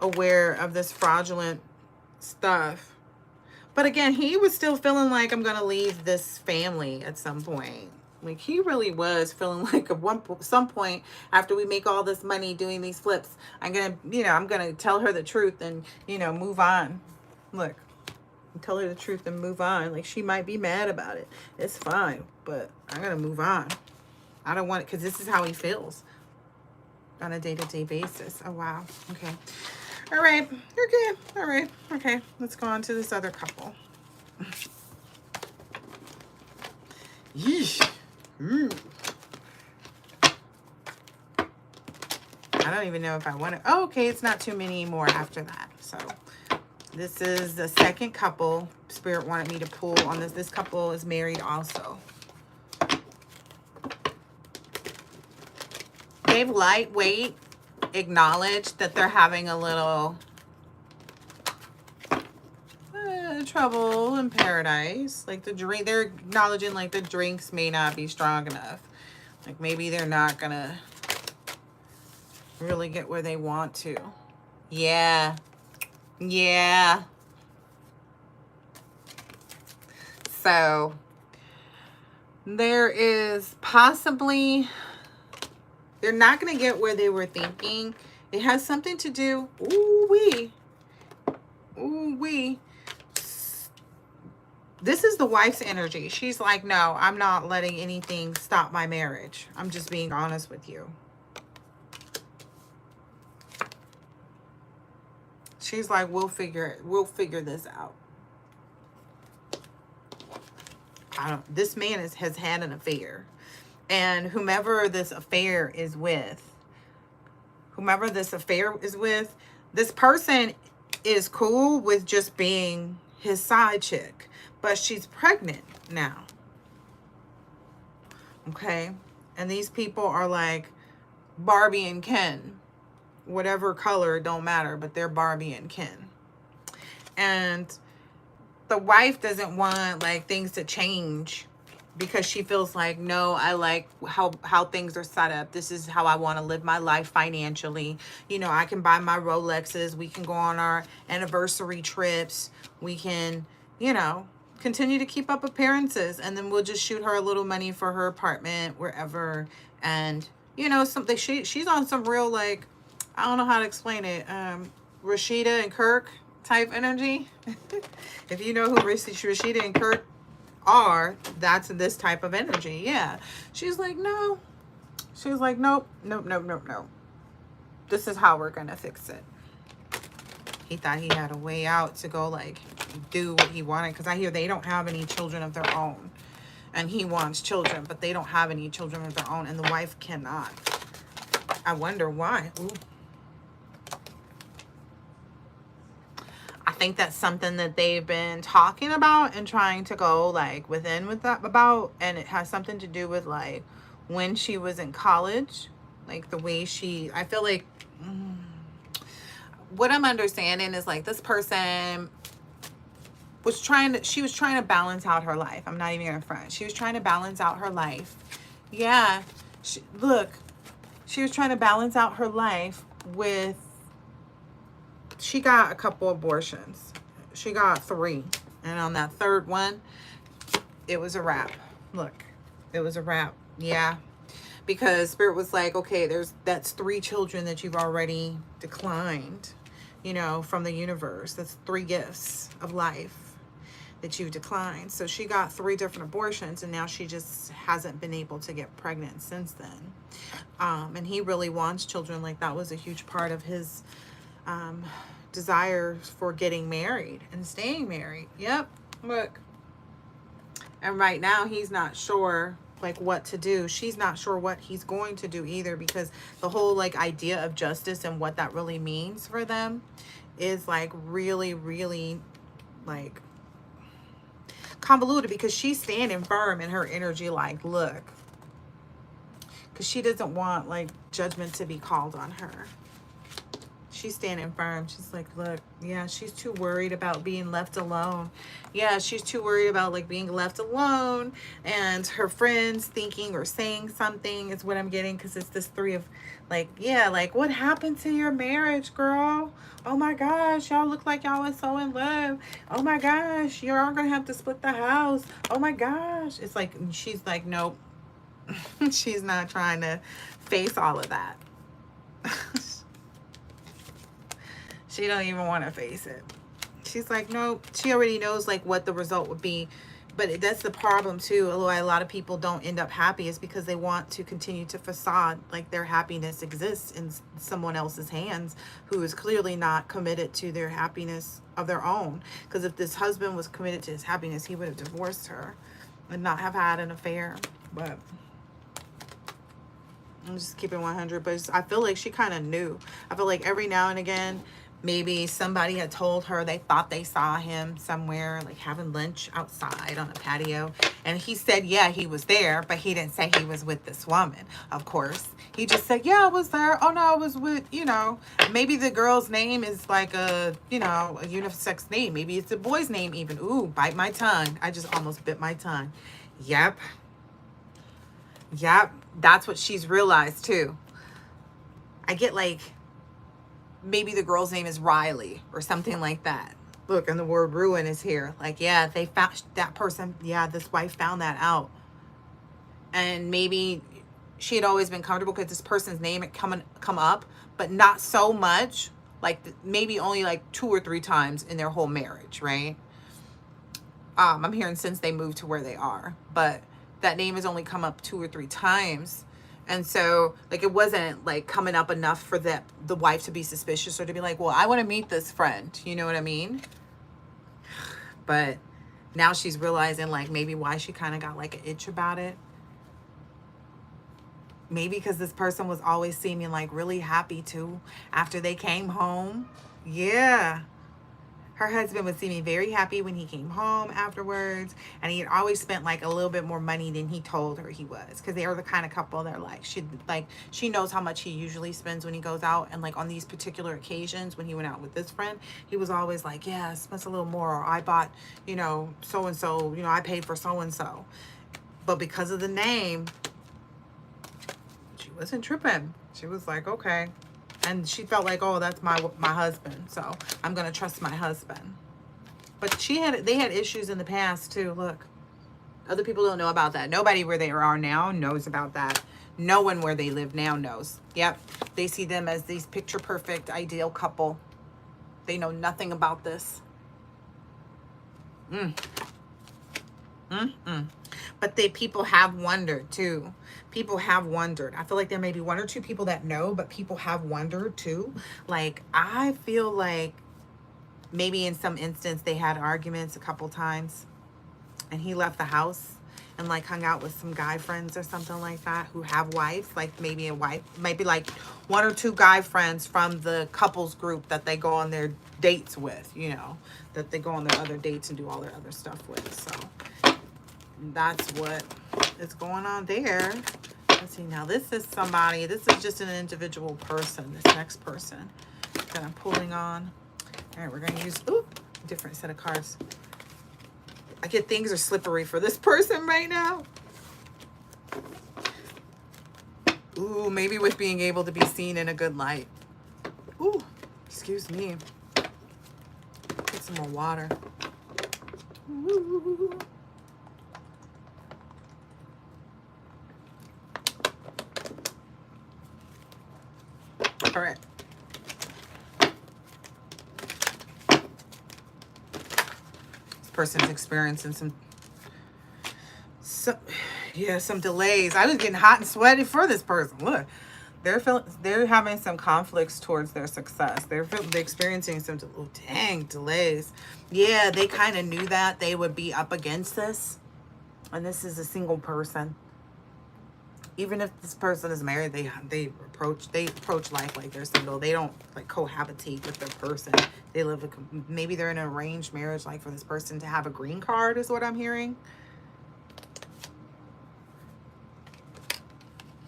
aware of this fraudulent stuff. But again, he was still feeling like, I'm going to leave this family at some point. Like, he really was feeling like at some point after we make all this money doing these flips, I'm going to tell her the truth and, move on. Look, tell her the truth and move on. Like, she might be mad about it. It's fine, but I'm going to move on. I don't want it, because this is how he feels on a day-to-day basis. Oh, wow. Okay. All right. Okay. All right. Okay. Let's go on to this other couple. Yeesh. I don't even know if I want to. Oh, okay. It's not too many more after that. So this is the second couple Spirit wanted me to pull on this. This couple is married also. They've lightweight acknowledged that they're having a little trouble in paradise. Like they're acknowledging like the drinks may not be strong enough. Like maybe they're not gonna really get where they want to. Yeah. Yeah. So there is possibly, they're not going to get where they were thinking. It has something to do, this is the wife's energy. She's like, no, I'm not letting anything stop my marriage. I'm just being honest with you. She's like, we'll figure this out. This man has had an affair. And whomever this affair is with, this person is cool with just being his side chick. But she's pregnant now. Okay? And these people are like Barbie and Ken. Whatever color, don't matter, but they're Barbie and Ken. And the wife doesn't want like things to change because she feels like, no, I like how things are set up. This is how I want to live my life financially. I can buy my Rolexes. We can go on our anniversary trips. We can, continue to keep up appearances. And then we'll just shoot her a little money for her apartment, wherever. And, something, she's on some real, like, I don't know how to explain it. Rashida and Kirk, type energy. If you know who Rashida and Kurt are, that's this type of energy. Yeah. She's like, no. She was like, nope, nope, nope, nope, nope. This is how we're going to fix it. He thought he had a way out to go, like, do what he wanted. Because I hear they don't have any children of their own. And he wants children, but they don't have any children of their own. And the wife cannot. I wonder why. Ooh. I think that's something that they've been talking about and trying to go, like, within with that about. And it has something to do with, like, when she was in college. Like, the way she... I feel like... what I'm understanding is, like, this person was trying to... She was trying to balance out her life. I'm not even gonna front. She was trying to balance out her life. Yeah. Look. She was trying to balance out her life with... She got a couple abortions. She got 3. And on that 3rd one, it was a wrap. Look. It was a wrap. Yeah. Because Spirit was like, okay, that's 3 children that you've already declined, you know, from the universe. That's 3 gifts of life that you've declined. So she got 3 different abortions, and now she just hasn't been able to get pregnant since then. And he really wants children. Like, that was a huge part of his desire for getting married and staying married. Yep. Look. And right now he's not sure, like, what to do. She's not sure what he's going to do either, because the whole, like, idea of justice and what that really means for them is, like, really, really, like, convoluted, because she's standing firm in her energy, like, look, because she doesn't want, like, judgment to be called on her. She's standing firm. She's like, look, yeah, she's too worried about being left alone. Yeah, she's too worried about, like, being left alone and her friends thinking or saying something is what I'm getting, because it's this 3 of, like, yeah, like, what happened to your marriage, girl? Oh my gosh, y'all look like y'all was so in love. Oh my gosh, you're all gonna have to split the house. Oh my gosh. It's like, she's like, nope. She's not trying to face all of that. She don't even want to face it. She's like, nope. She already knows, like, what the result would be. But that's the problem, too. Although a lot of people don't end up happy, is because they want to continue to facade like their happiness exists in someone else's hands, who is clearly not committed to their happiness of their own. Because if this husband was committed to his happiness, he would have divorced her and not have had an affair. But I'm just keeping 100. But I feel like she kind of knew. I feel like every now and again, maybe somebody had told her they thought they saw him somewhere, like having lunch outside on a patio. And he said, yeah, he was there, but he didn't say he was with this woman, of course. He just said, yeah, I was there. Oh, no, I was with, you know, maybe the girl's name is like a, you know, a unisex name. Maybe it's a boy's name even. Ooh, bite my tongue. I just almost bit my tongue. Yep. Yep. That's what she's realized, too. I get, like, maybe the girl's name is Riley or something like that. Look, and the word ruin is here. Like, yeah, they found that person. Yeah, this wife found that out. And maybe she had always been comfortable because this person's name had come up, but not so much. Like, maybe only like 2 or 3 times in their whole marriage, right? I'm hearing since they moved to where they are. But that name has only come up 2 or 3 times. And so, like, it wasn't, like, coming up enough for the wife to be suspicious or to be like, well, I want to meet this friend. You know what I mean? But now she's realizing, like, maybe why she kind of got, like, an itch about it. Maybe because this person was always seeming, like, really happy, too, after they came home. Yeah. Her husband was seeming very happy when he came home afterwards. And he had always spent, like, a little bit more money than he told her he was. Because they are the kind of couple they're like, she knows how much he usually spends when he goes out. And, like, on these particular occasions when he went out with this friend, he was always like, yeah, spend a little more. Or I bought, you know, so-and-so. You know, I paid for so-and-so. But because of the name, she wasn't tripping. She was like, okay. And she felt like, oh, that's my husband, so I'm gonna trust my husband. But they had issues in the past too. Look, other people don't know about that. Nobody where they are now knows about that. No one where they live now knows. Yep, they see them as these picture perfect, ideal couple. They know nothing about this. But people have wondered too. People have wondered. I feel like there may be one or two people that know, but people have wondered too. Like, I feel like maybe in some instance they had arguments a couple times and he left the house and like hung out with some guy friends or something like that who have wives, like maybe a wife, maybe like one or two guy friends from the couples group that they go on their dates with, you know, that they go on their other dates and do all their other stuff with. So that's what is going on there. Let's see, now this is somebody, this is just an individual person, this next person that I'm pulling on. All right, we're going to use, a different set of cards. I get things are slippery for this person right now. Ooh, maybe with being able to be seen in a good light. Ooh, excuse me. Get some more water. Ooh. All right. Person's experiencing some delays. I was getting hot and sweaty for this person. Look, they're having some conflicts towards their success. They're experiencing some delays. Yeah, they kind of knew that they would be up against this, and this is a single person. Even if this person is married, they approach life like they're single. They don't like cohabitate with their person. They live maybe they're in an arranged marriage, like for this person to have a green card is what I'm hearing.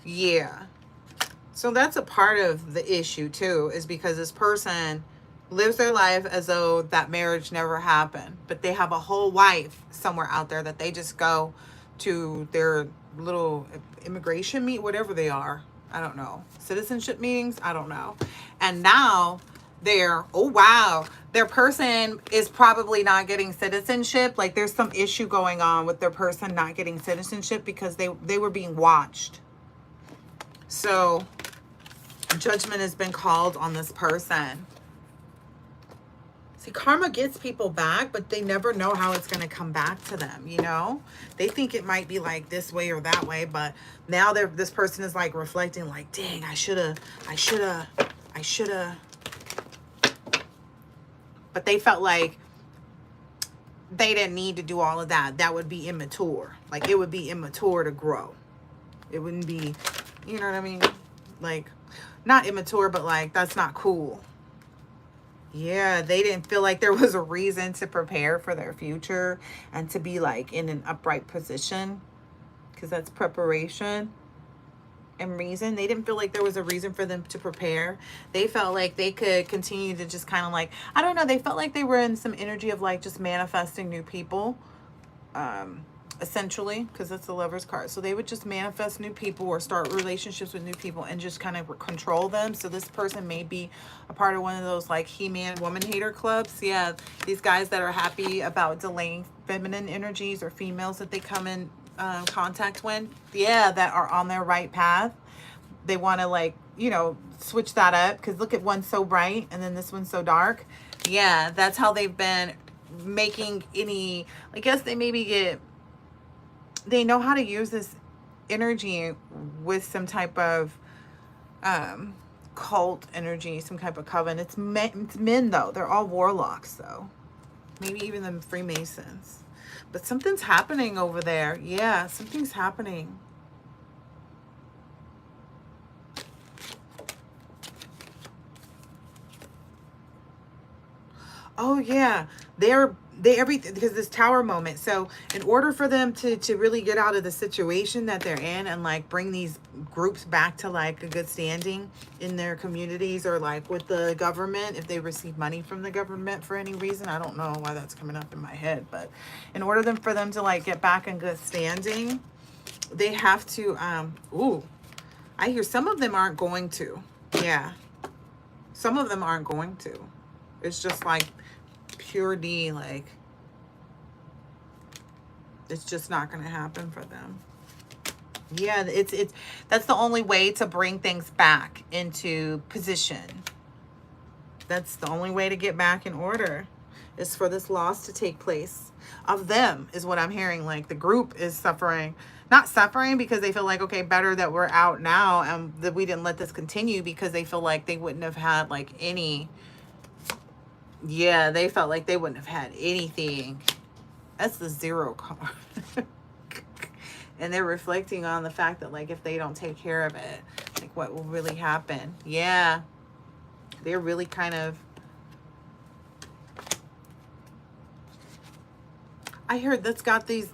Yeah. So that's a part of the issue too, is because this person lives their life as though that marriage never happened, but they have a whole wife somewhere out there that they just go to their little immigration meet, whatever they are. I don't know. Citizenship meetings. I don't know. And now they're, oh wow, their person is probably not getting citizenship. Like there's some issue going on with their person not getting citizenship because they were being watched. So judgment has been called on this person. See, karma gets people back, but they never know how it's going to come back to them, you know? They think it might be like this way or that way, but now this person is like reflecting like, dang, I shoulda. But they felt like they didn't need to do all of that. That would be immature. Like it would be immature to grow. It wouldn't be, you know what I mean? Like, not immature, but like, that's not cool. Yeah, they didn't feel like there was a reason to prepare for their future and to be like in an upright position, because that's preparation and reason. They didn't feel like there was a reason for them to prepare. They felt like they could continue to just kind of like, I don't know, they felt like they were in some energy of like just manifesting new people, essentially, because that's the Lover's card. So they would just manifest new people or start relationships with new people and just kind of control them. So this person may be a part of one of those like He-Man woman hater clubs. Yeah, these guys that are happy about delaying feminine energies or females that they come in contact with. Yeah, that are on their right path. They want to like, you know, switch that up because look at one so bright and then this one's so dark. Yeah, that's how they've been making any, I guess they maybe get, they know how to use this energy with some type of cult energy, some type of coven. It's men though. They're all warlocks though. Maybe even the Freemasons. But something's happening over there. Yeah, something's happening. Oh yeah, they everything, because this tower moment. So in order for them to really get out of the situation that they're in and like bring these groups back to like a good standing in their communities or like with the government, if they receive money from the government for any reason, I don't know why that's coming up in my head, but in order for them to like get back in good standing, they have to I hear some of them aren't going to. Yeah, some of them aren't going to. It's just like pure D, like it's just not going to happen for them. Yeah, it's that's the only way to bring things back into position. That's the only way to get back in order, is for this loss to take place of them, is what I'm hearing. Like the group is suffering, not suffering because they feel like, okay, better that we're out now and that we didn't let this continue, because they feel like they wouldn't have had like any, yeah, they felt like they wouldn't have had anything. That's the 0 card. And they're reflecting on the fact that, like, if they don't take care of it, like, what will really happen? Yeah. They're really kind of, I heard that's got these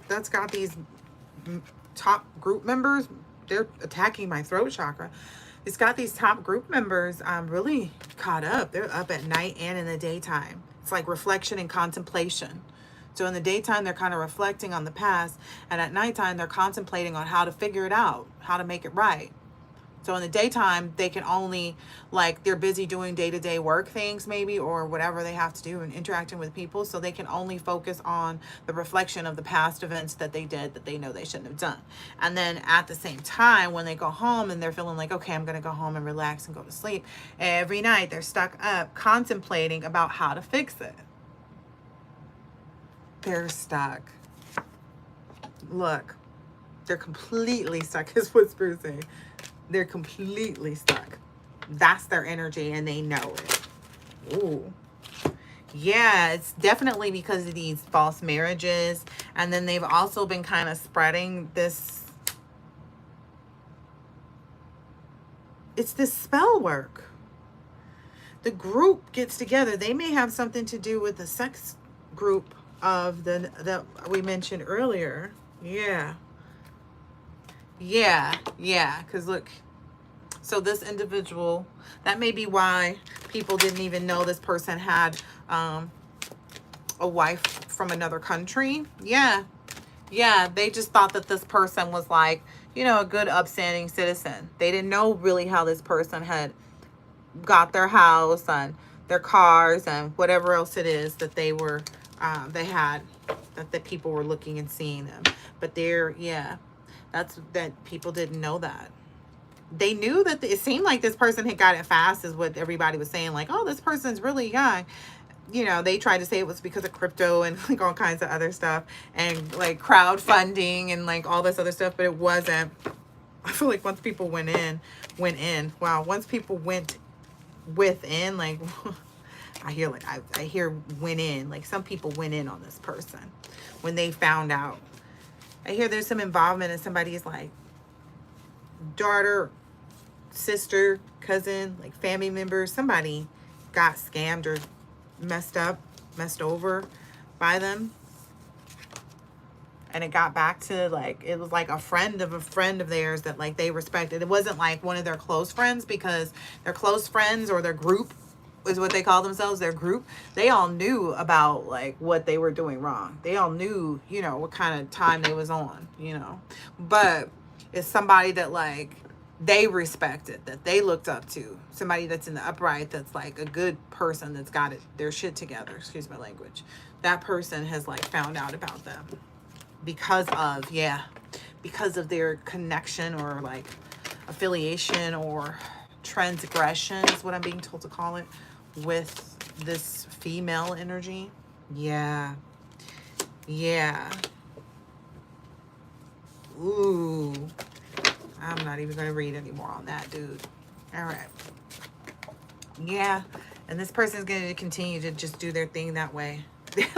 top group members. They're attacking my throat chakra. It's got these top group members really caught up. They're up at night and in the daytime. It's like reflection and contemplation. So in the daytime, they're kind of reflecting on the past. And at nighttime, they're contemplating on how to figure it out, how to make it right. So in the daytime, they can only, like, they're busy doing day-to-day work things maybe, or whatever they have to do and interacting with people. So they can only focus on the reflection of the past events that they did that they know they shouldn't have done. And then at the same time, when they go home and they're feeling like, okay, I'm going to go home and relax and go to sleep, every night they're stuck up contemplating about how to fix it. They're stuck. Look, they're completely stuck, is what Spirit's saying. They're completely stuck. That's their energy, and they know it. Ooh. Yeah, it's definitely because of these false marriages. And then they've also been kind of spreading this. It's this spell work. The group gets together. They may have something to do with the sex group of that we mentioned earlier. Yeah. Yeah, because look, so this individual, that may be why people didn't even know this person had a wife from another country. Yeah, they just thought that this person was like, you know, a good upstanding citizen. They didn't know really how this person had got their house and their cars and whatever else it is that they were, they had, that the people were looking and seeing them. But they're, yeah. That people didn't know that. They knew that it seemed like this person had got it fast, is what everybody was saying. Like, oh, this person's really young. You know, they tried to say it was because of crypto and like all kinds of other stuff and like crowdfunding and like all this other stuff, but it wasn't. I feel like once people went in. Wow, once people went within, like I hear went in. Like some people went in on this person when they found out. I hear there's some involvement in somebody's like daughter, sister, cousin, like family member. Somebody got scammed or messed over by them. And it got back to like, it was like a friend of theirs that like they respected. It wasn't like one of their close friends, because their close friends or their group is what they call themselves, their group, they all knew about like what they were doing wrong. They all knew, you know, what kind of time they was on, you know. But it's somebody that like they respected, that they looked up to, somebody that's in the upright, that's like a good person, that's got their shit together, excuse my language. That person has like found out about them because of their connection or like affiliation or transgression is what I'm being told to call it, with this female energy. Yeah. Ooh, I'm not even gonna read anymore on that, dude. All right. Yeah, and this person's gonna continue to just do their thing that way.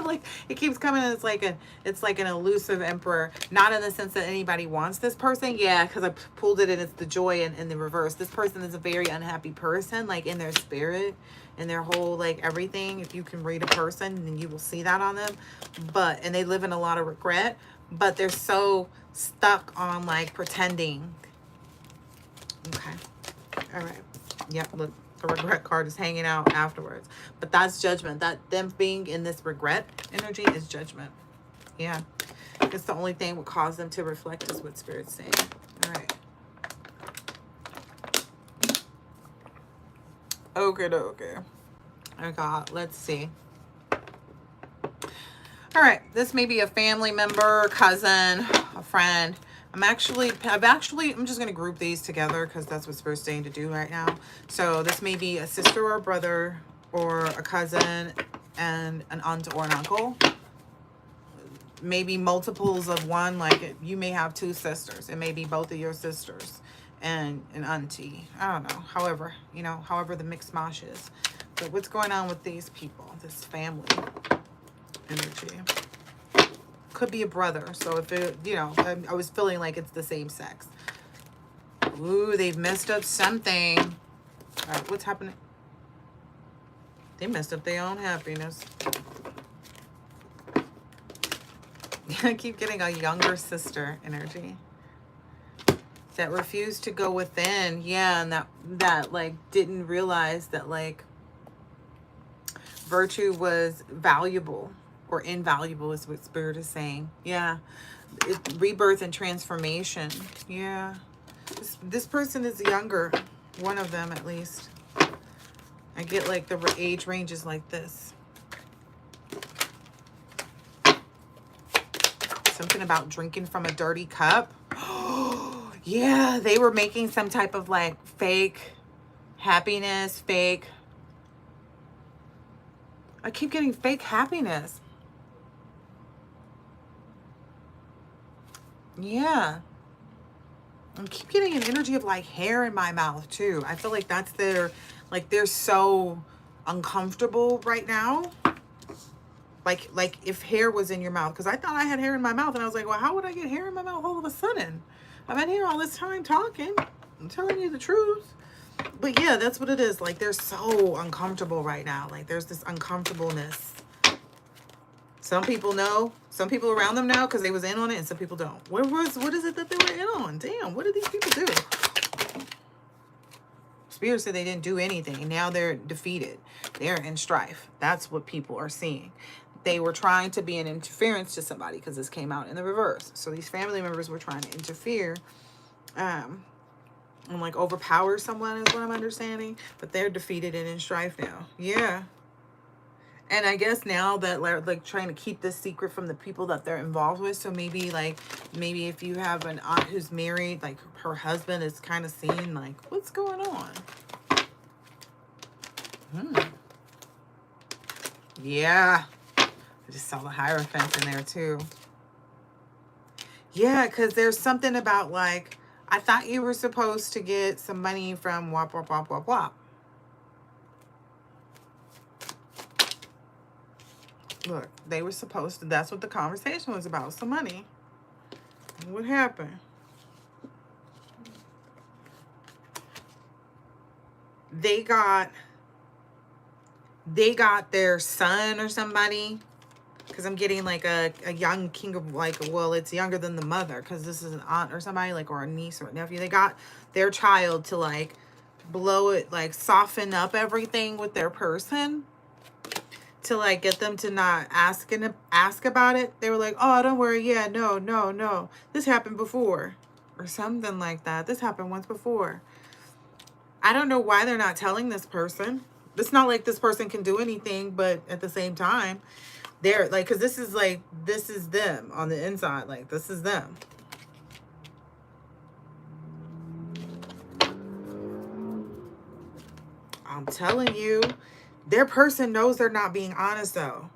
Like it keeps coming, and it's like an elusive emperor, not in the sense that anybody wants this person. Yeah, because I pulled it and it's the joy in the reverse. This person is a very unhappy person, like in their spirit, in their whole like everything. If you can read a person, then you will see that on them. And they live in a lot of regret, but they're so stuck on like pretending. Okay. All right. Yep. Look. The regret card is hanging out afterwards, but that's judgment. That them being in this regret energy is judgment. Yeah, it's the only thing would cause them to reflect, is what Spirit's saying. All right. Okay. Oh God, let's see. All right, this may be a family member, cousin, a friend. I'm just going to group these together because that's what Spirit's saying to do right now. So this may be a sister or a brother, or a cousin and an aunt or an uncle. Maybe multiples of one, like you may have two sisters. It may be both of your sisters and an auntie. I don't know. However, you know, however the mix mash is. But what's going on with these people, this family energy? Could be a brother. So if it, you know, I was feeling like it's the same sex. Ooh, they've messed up something. All right, what's happening? They messed up their own happiness. I keep getting a younger sister energy that refused to go within. Yeah, and that like didn't realize that like virtue was valuable or invaluable is what Spirit is saying. Yeah. Rebirth and transformation. Yeah. This person is younger. One of them at least. I get like the age ranges like this. Something about drinking from a dirty cup. Yeah, they were making some type of like fake happiness, fake. I keep getting fake happiness. Yeah. I keep getting an energy of like hair in my mouth too. I feel like that's their, like they're so uncomfortable right now. Like if hair was in your mouth, because I thought I had hair in my mouth, and I was like, well, how would I get hair in my mouth all of a sudden? I've been here all this time talking. I'm telling you the truth. But yeah, that's what it is. Like they're so uncomfortable right now. Like there's this uncomfortableness. Some people know, some people around them know because they was in on it, and some people don't. What is it that they were in on? Damn, what did these people do? Spirit said they didn't do anything, and now they're defeated. They're in strife. That's what people are seeing. They were trying to be an interference to somebody because this came out in the reverse. So these family members were trying to interfere and like overpower someone is what I'm understanding. But they're defeated and in strife now. Yeah. And I guess now that they're like trying to keep this secret from the people that they're involved with. So maybe if you have an aunt who's married, like her husband is kind of seen like, what's going on? Yeah. I just saw the Hierophant in there too. Yeah, because there's something about like, I thought you were supposed to get some money from wop, wop, wop, wop, wop. Look, they were supposed to, that's what the conversation was about, some money. What happened? They got their son or somebody, because I'm getting like a young king of like, well, it's younger than the mother because this is an aunt or somebody like, or a niece or a nephew. They got their child to like blow it, like soften up everything with their person to like get them to not ask about it. They were like, oh, don't worry. Yeah, no. This happened before or something like that. This happened once before. I don't know why they're not telling this person. It's not like this person can do anything, but at the same time, they're like, because this is them on the inside. Like, this is them. I'm telling you, their person knows they're not being honest though.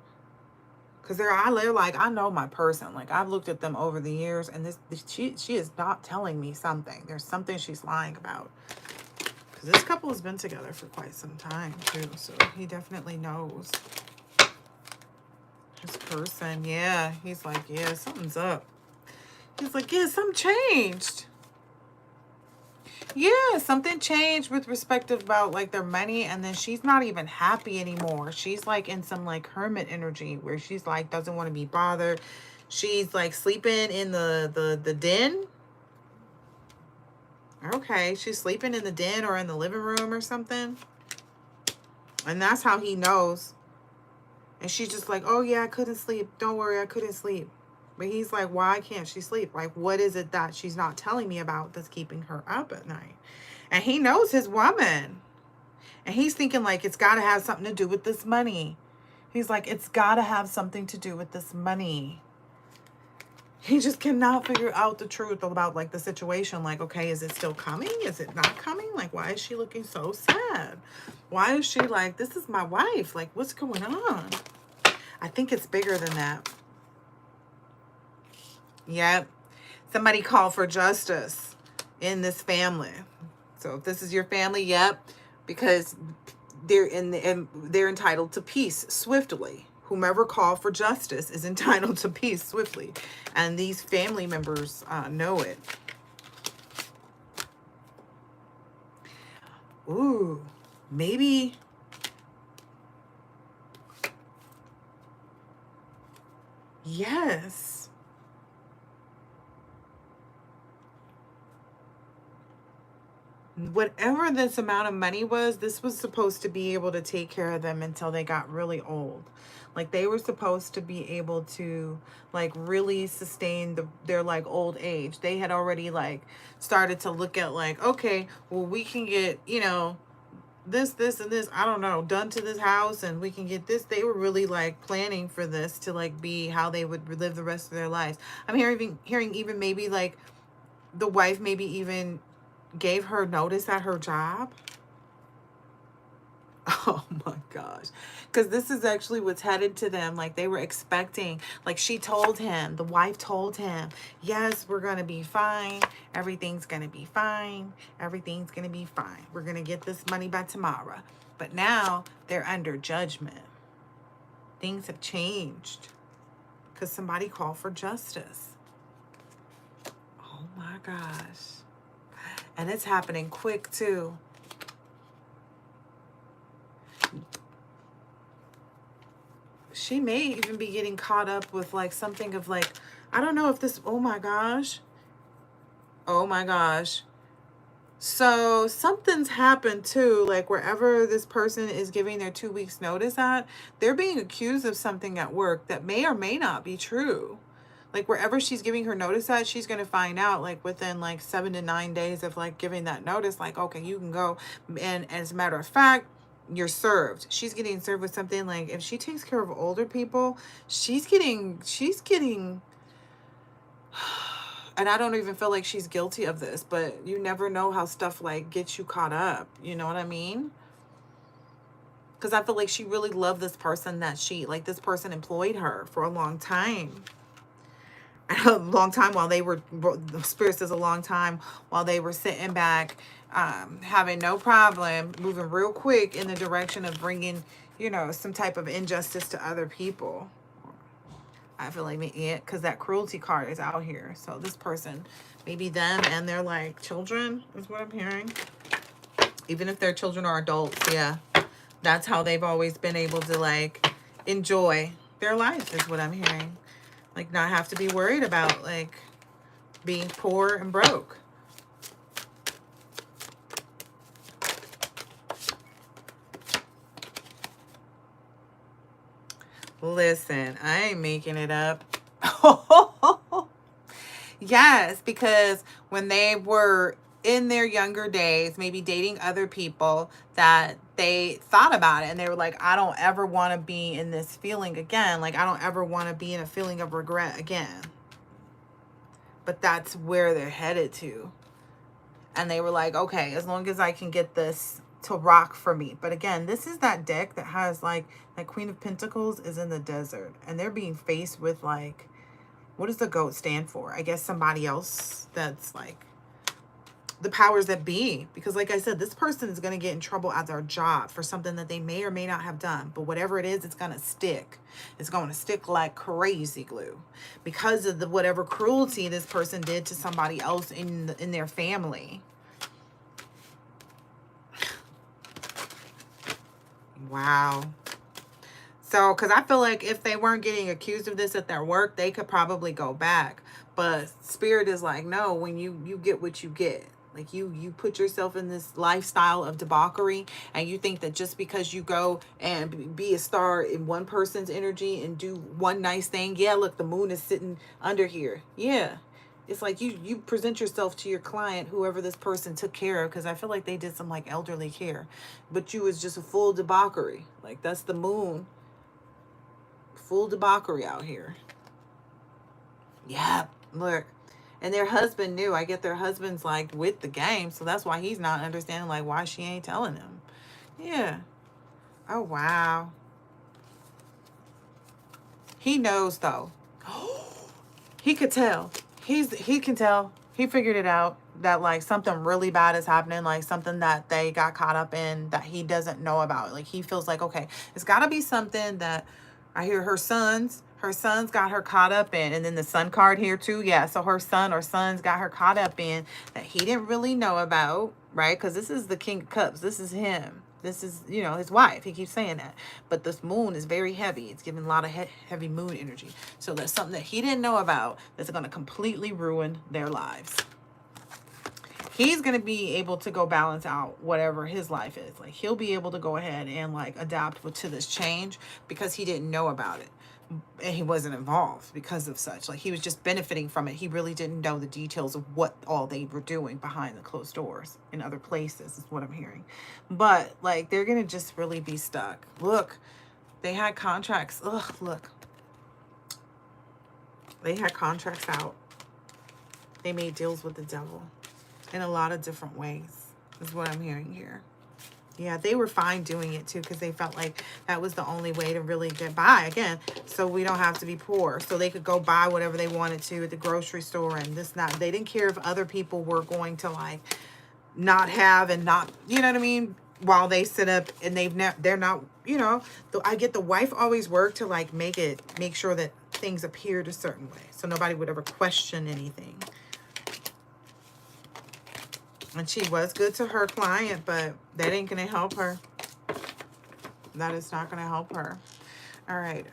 Because they're like, I know my person. Like, I've looked at them over the years, and she is not telling me something. There's something she's lying about. Because this couple has been together for quite some time too, so he definitely knows his person. Yeah, he's like, yeah, something's up. He's like, yeah, something changed. Yeah, something changed with respect about like their money, and then she's not even happy anymore. She's like in some like hermit energy where she's like doesn't want to be bothered. She's like sleeping in the den. Okay, she's sleeping in the den or in the living room or something. And that's how he knows. And she's just like, oh yeah, I couldn't sleep. Don't worry, I couldn't sleep. But he's like, why can't she sleep? Like, what is it that she's not telling me about that's keeping her up at night? And he knows his woman. And he's thinking like, it's got to have something to do with this money. He's like, it's got to have something to do with this money. He just cannot figure out the truth about like the situation. Like, okay, is it still coming? Is it not coming? Like, why is she looking so sad? Why is she like, this is my wife? Like, what's going on? I think it's bigger than that. Yep. Somebody call for justice in this family. So if this is your family, yep, because they're entitled to peace swiftly. Whomever called for justice is entitled to peace swiftly, and these family members know it. Ooh, maybe. Yes. Whatever this amount of money was, this was supposed to be able to take care of them until they got really old. Like they were supposed to be able to like really sustain their like old age. They had already like started to look at like, okay, well we can get, you know, this, and this, I don't know, done to this house, and we can get this. They were really like planning for this to like be how they would live the rest of their lives. I'm hearing even maybe like the wife maybe even gave her notice at her job. Oh my gosh. Because this is actually what's headed to them. Like they were expecting, like she told him, the wife told him, yes, we're going to be fine. Everything's going to be fine. Everything's going to be fine. We're going to get this money by tomorrow. But now they're under judgment. Things have changed because somebody called for justice. Oh my gosh. And it's happening quick too. She may even be getting caught up with like something of like, I don't know if this, oh my gosh. Oh my gosh. So something's happened too, like wherever this person is giving their 2 weeks notice at, they're being accused of something at work that may or may not be true. Like wherever she's giving her notice at, she's going to find out like within like 7 to 9 days of like giving that notice, like, okay, you can go. And as a matter of fact, you're served. She's getting served with something like, if she takes care of older people, she's getting, and I don't even feel like she's guilty of this, but you never know how stuff like gets you caught up. You know what I mean? Because I feel like she really loved this person that this person employed her for a long time. A long time while they were, the spirit says a long time while they were sitting back, having no problem, moving real quick in the direction of bringing, you know, some type of injustice to other people. I feel like, yeah, because that cruelty card is out here. So this person, maybe them and their like children is what I'm hearing. Even if their children are adults, yeah. That's how they've always been able to like enjoy their life is what I'm hearing. Like not have to be worried about like being poor and broke. Listen, I ain't making it up. Yes, because when they were in their younger days, maybe dating other people, that they thought about it and they were like, I don't ever want to be in this feeling again. Like, I don't ever want to be in a feeling of regret again. But that's where they're headed to. And they were like, okay, as long as I can get this to rock for me. But again, this is that deck that has like, that Queen of Pentacles is in the desert. And they're being faced with like, what does the goat stand for? I guess somebody else that's like the powers that be. Because like I said, this person is going to get in trouble at their job for something that they may or may not have done. But whatever it is, it's going to stick. It's going to stick like crazy glue. Because of the whatever cruelty this person did to somebody else in their family. Wow. So, because I feel like if they weren't getting accused of this at their work, they could probably go back. But Spirit is like, no, when you get what you get. Like you put yourself in this lifestyle of debauchery and you think that just because you go and be a star in one person's energy and do one nice thing. Yeah, look, the moon is sitting under here. Yeah. It's like you present yourself to your client, whoever this person took care of, because I feel like they did some like elderly care. But you was just a full debauchery. Like that's the moon. Full debauchery out here. Yeah. Look. And their husband knew. I get their husband's like with the game. So that's why he's not understanding like why she ain't telling him. Yeah. Oh, wow. He knows though. He could tell. He can tell. He figured it out that like something really bad is happening, like something that they got caught up in that he doesn't know about. Like he feels like, okay, it's got to be something that I hear her sons got her caught up in. And then the son card here too. Yeah, so her son or sons got her caught up in that he didn't really know about, right? Because this is the King of Cups. This is him. This is, you know, his wife. He keeps saying that. But this moon is very heavy. It's giving a lot of heavy moon energy. So that's something that he didn't know about that's going to completely ruin their lives. He's going to be able to go balance out whatever his life is. Like he'll be able to go ahead and like adapt to this change because he didn't know about it. And he wasn't involved because of such. Like he was just benefiting from it. He really didn't know the details of what all they were doing behind the closed doors in other places is what I'm hearing. But like they're gonna just really be stuck. Look, they had contracts. Ugh, look. They had contracts out. They made deals with the devil in a lot of different ways is what I'm hearing here. Yeah, they were fine doing it too because they felt like that was the only way to really get by again. So we don't have to be poor. So they could go buy whatever they wanted to at the grocery store and this, not. They didn't care if other people were going to like not have and not, you know what I mean? While they sit up and they're not, you know, I get the wife always worked to like make sure that things appeared a certain way. So nobody would ever question anything. And she was good to her client, but that ain't going to help her. That is not going to help her. All right.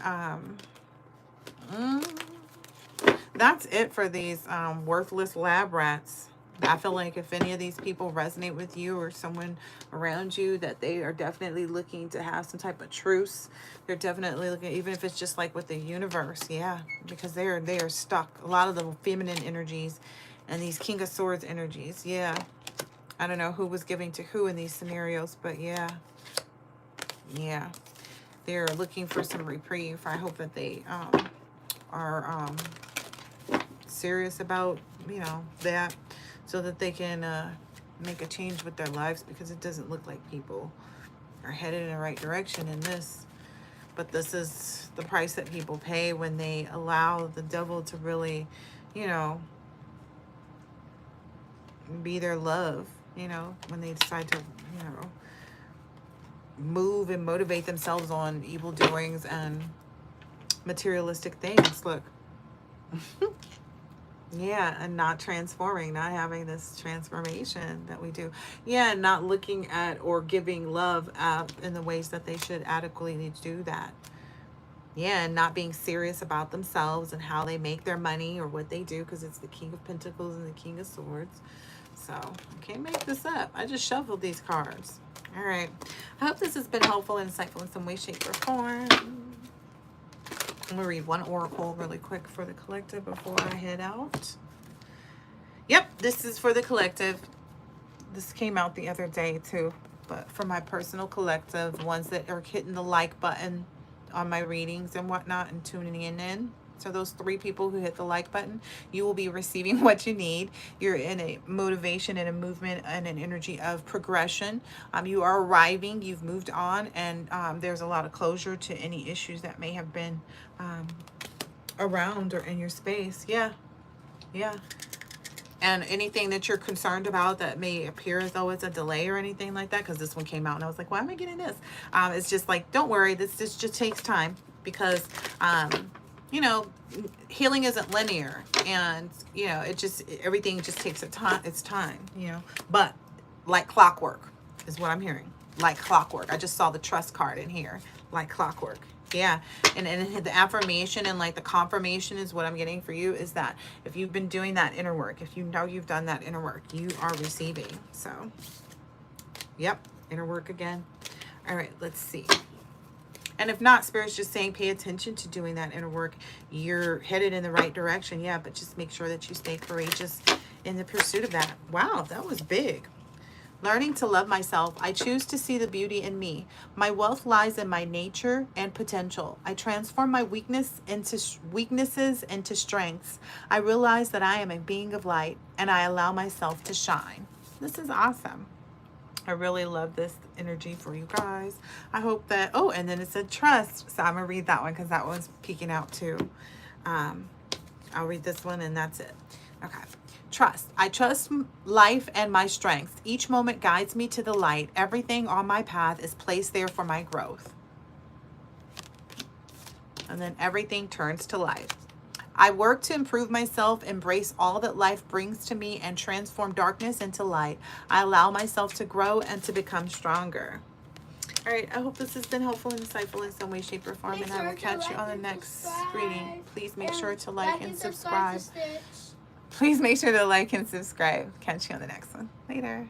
That's it for these worthless lab rats. I feel like if any of these people resonate with you or someone around you, that they are definitely looking to have some type of truce. They're definitely looking, even if it's just like with the universe. Yeah, because they are stuck. A lot of the feminine energies and these King of Swords energies. Yeah. I don't know who was giving to who in these scenarios, but yeah. Yeah. They're looking for some reprieve. I hope that they are serious about, you know, that so that they can make a change with their lives because it doesn't look like people are headed in the right direction in this. But this is the price that people pay when they allow the devil to really, you know, be their love. You know, when they decide to, you know, move and motivate themselves on evil doings and materialistic things. Look. Yeah, and not transforming, not having this transformation that we do. Yeah, and not looking at or giving love in the ways that they should adequately do that. Yeah, and not being serious about themselves and how they make their money or what they do because it's the King of Pentacles and the King of Swords. So, I can't make this up. I just shuffled these cards. All right. I hope this has been helpful and insightful in some way, shape, or form. I'm going to read one oracle really quick for the collective before I head out. Yep, this is for the collective. This came out the other day too. But for my personal collective, ones that are hitting the like button on my readings and whatnot and tuning in. So those 3 people who hit the like button, you will be receiving what you need. You're in a motivation and a movement and an energy of progression. You are arriving. You've moved on. And there's a lot of closure to any issues that may have been around or in your space. Yeah. Yeah. And anything that you're concerned about that may appear as though it's a delay or anything like that, because this one came out and I was like, why am I getting this? It's just like, don't worry. This just takes time because... you know, healing isn't linear, and you know, everything just takes its time, you know, but like clockwork is what I'm hearing. Like clockwork. I just saw the trust card in here. Like clockwork. Yeah. And the affirmation and like the confirmation is what I'm getting for you is that if you've been doing that inner work, if you know you've done that inner work, you are receiving. So, yep, inner work again. All right, let's see. And if not, Spirit's just saying pay attention to doing that inner work. You're headed in the right direction, yeah, but just make sure that you stay courageous in the pursuit of that. Wow, that was big. Learning to love myself, I choose to see the beauty in me. My wealth lies in my nature and potential. I transform my weaknesses into strengths. I realize that I am a being of light, and I allow myself to shine. This is awesome. I really love this energy for you guys. I hope that, oh, and then it said trust. So I'm going to read that one because that one's peeking out too. I'll read this one and that's it. Okay. Trust. I trust life and my strengths. Each moment guides me to the light. Everything on my path is placed there for my growth. And then everything turns to light. I work to improve myself, embrace all that life brings to me, and transform darkness into light. I allow myself to grow and to become stronger. All right, I hope this has been helpful and insightful in some way, shape, or form, and I will catch you on the next reading. Please make sure to like and subscribe. Please make sure to like and subscribe. Catch you on the next one. Later.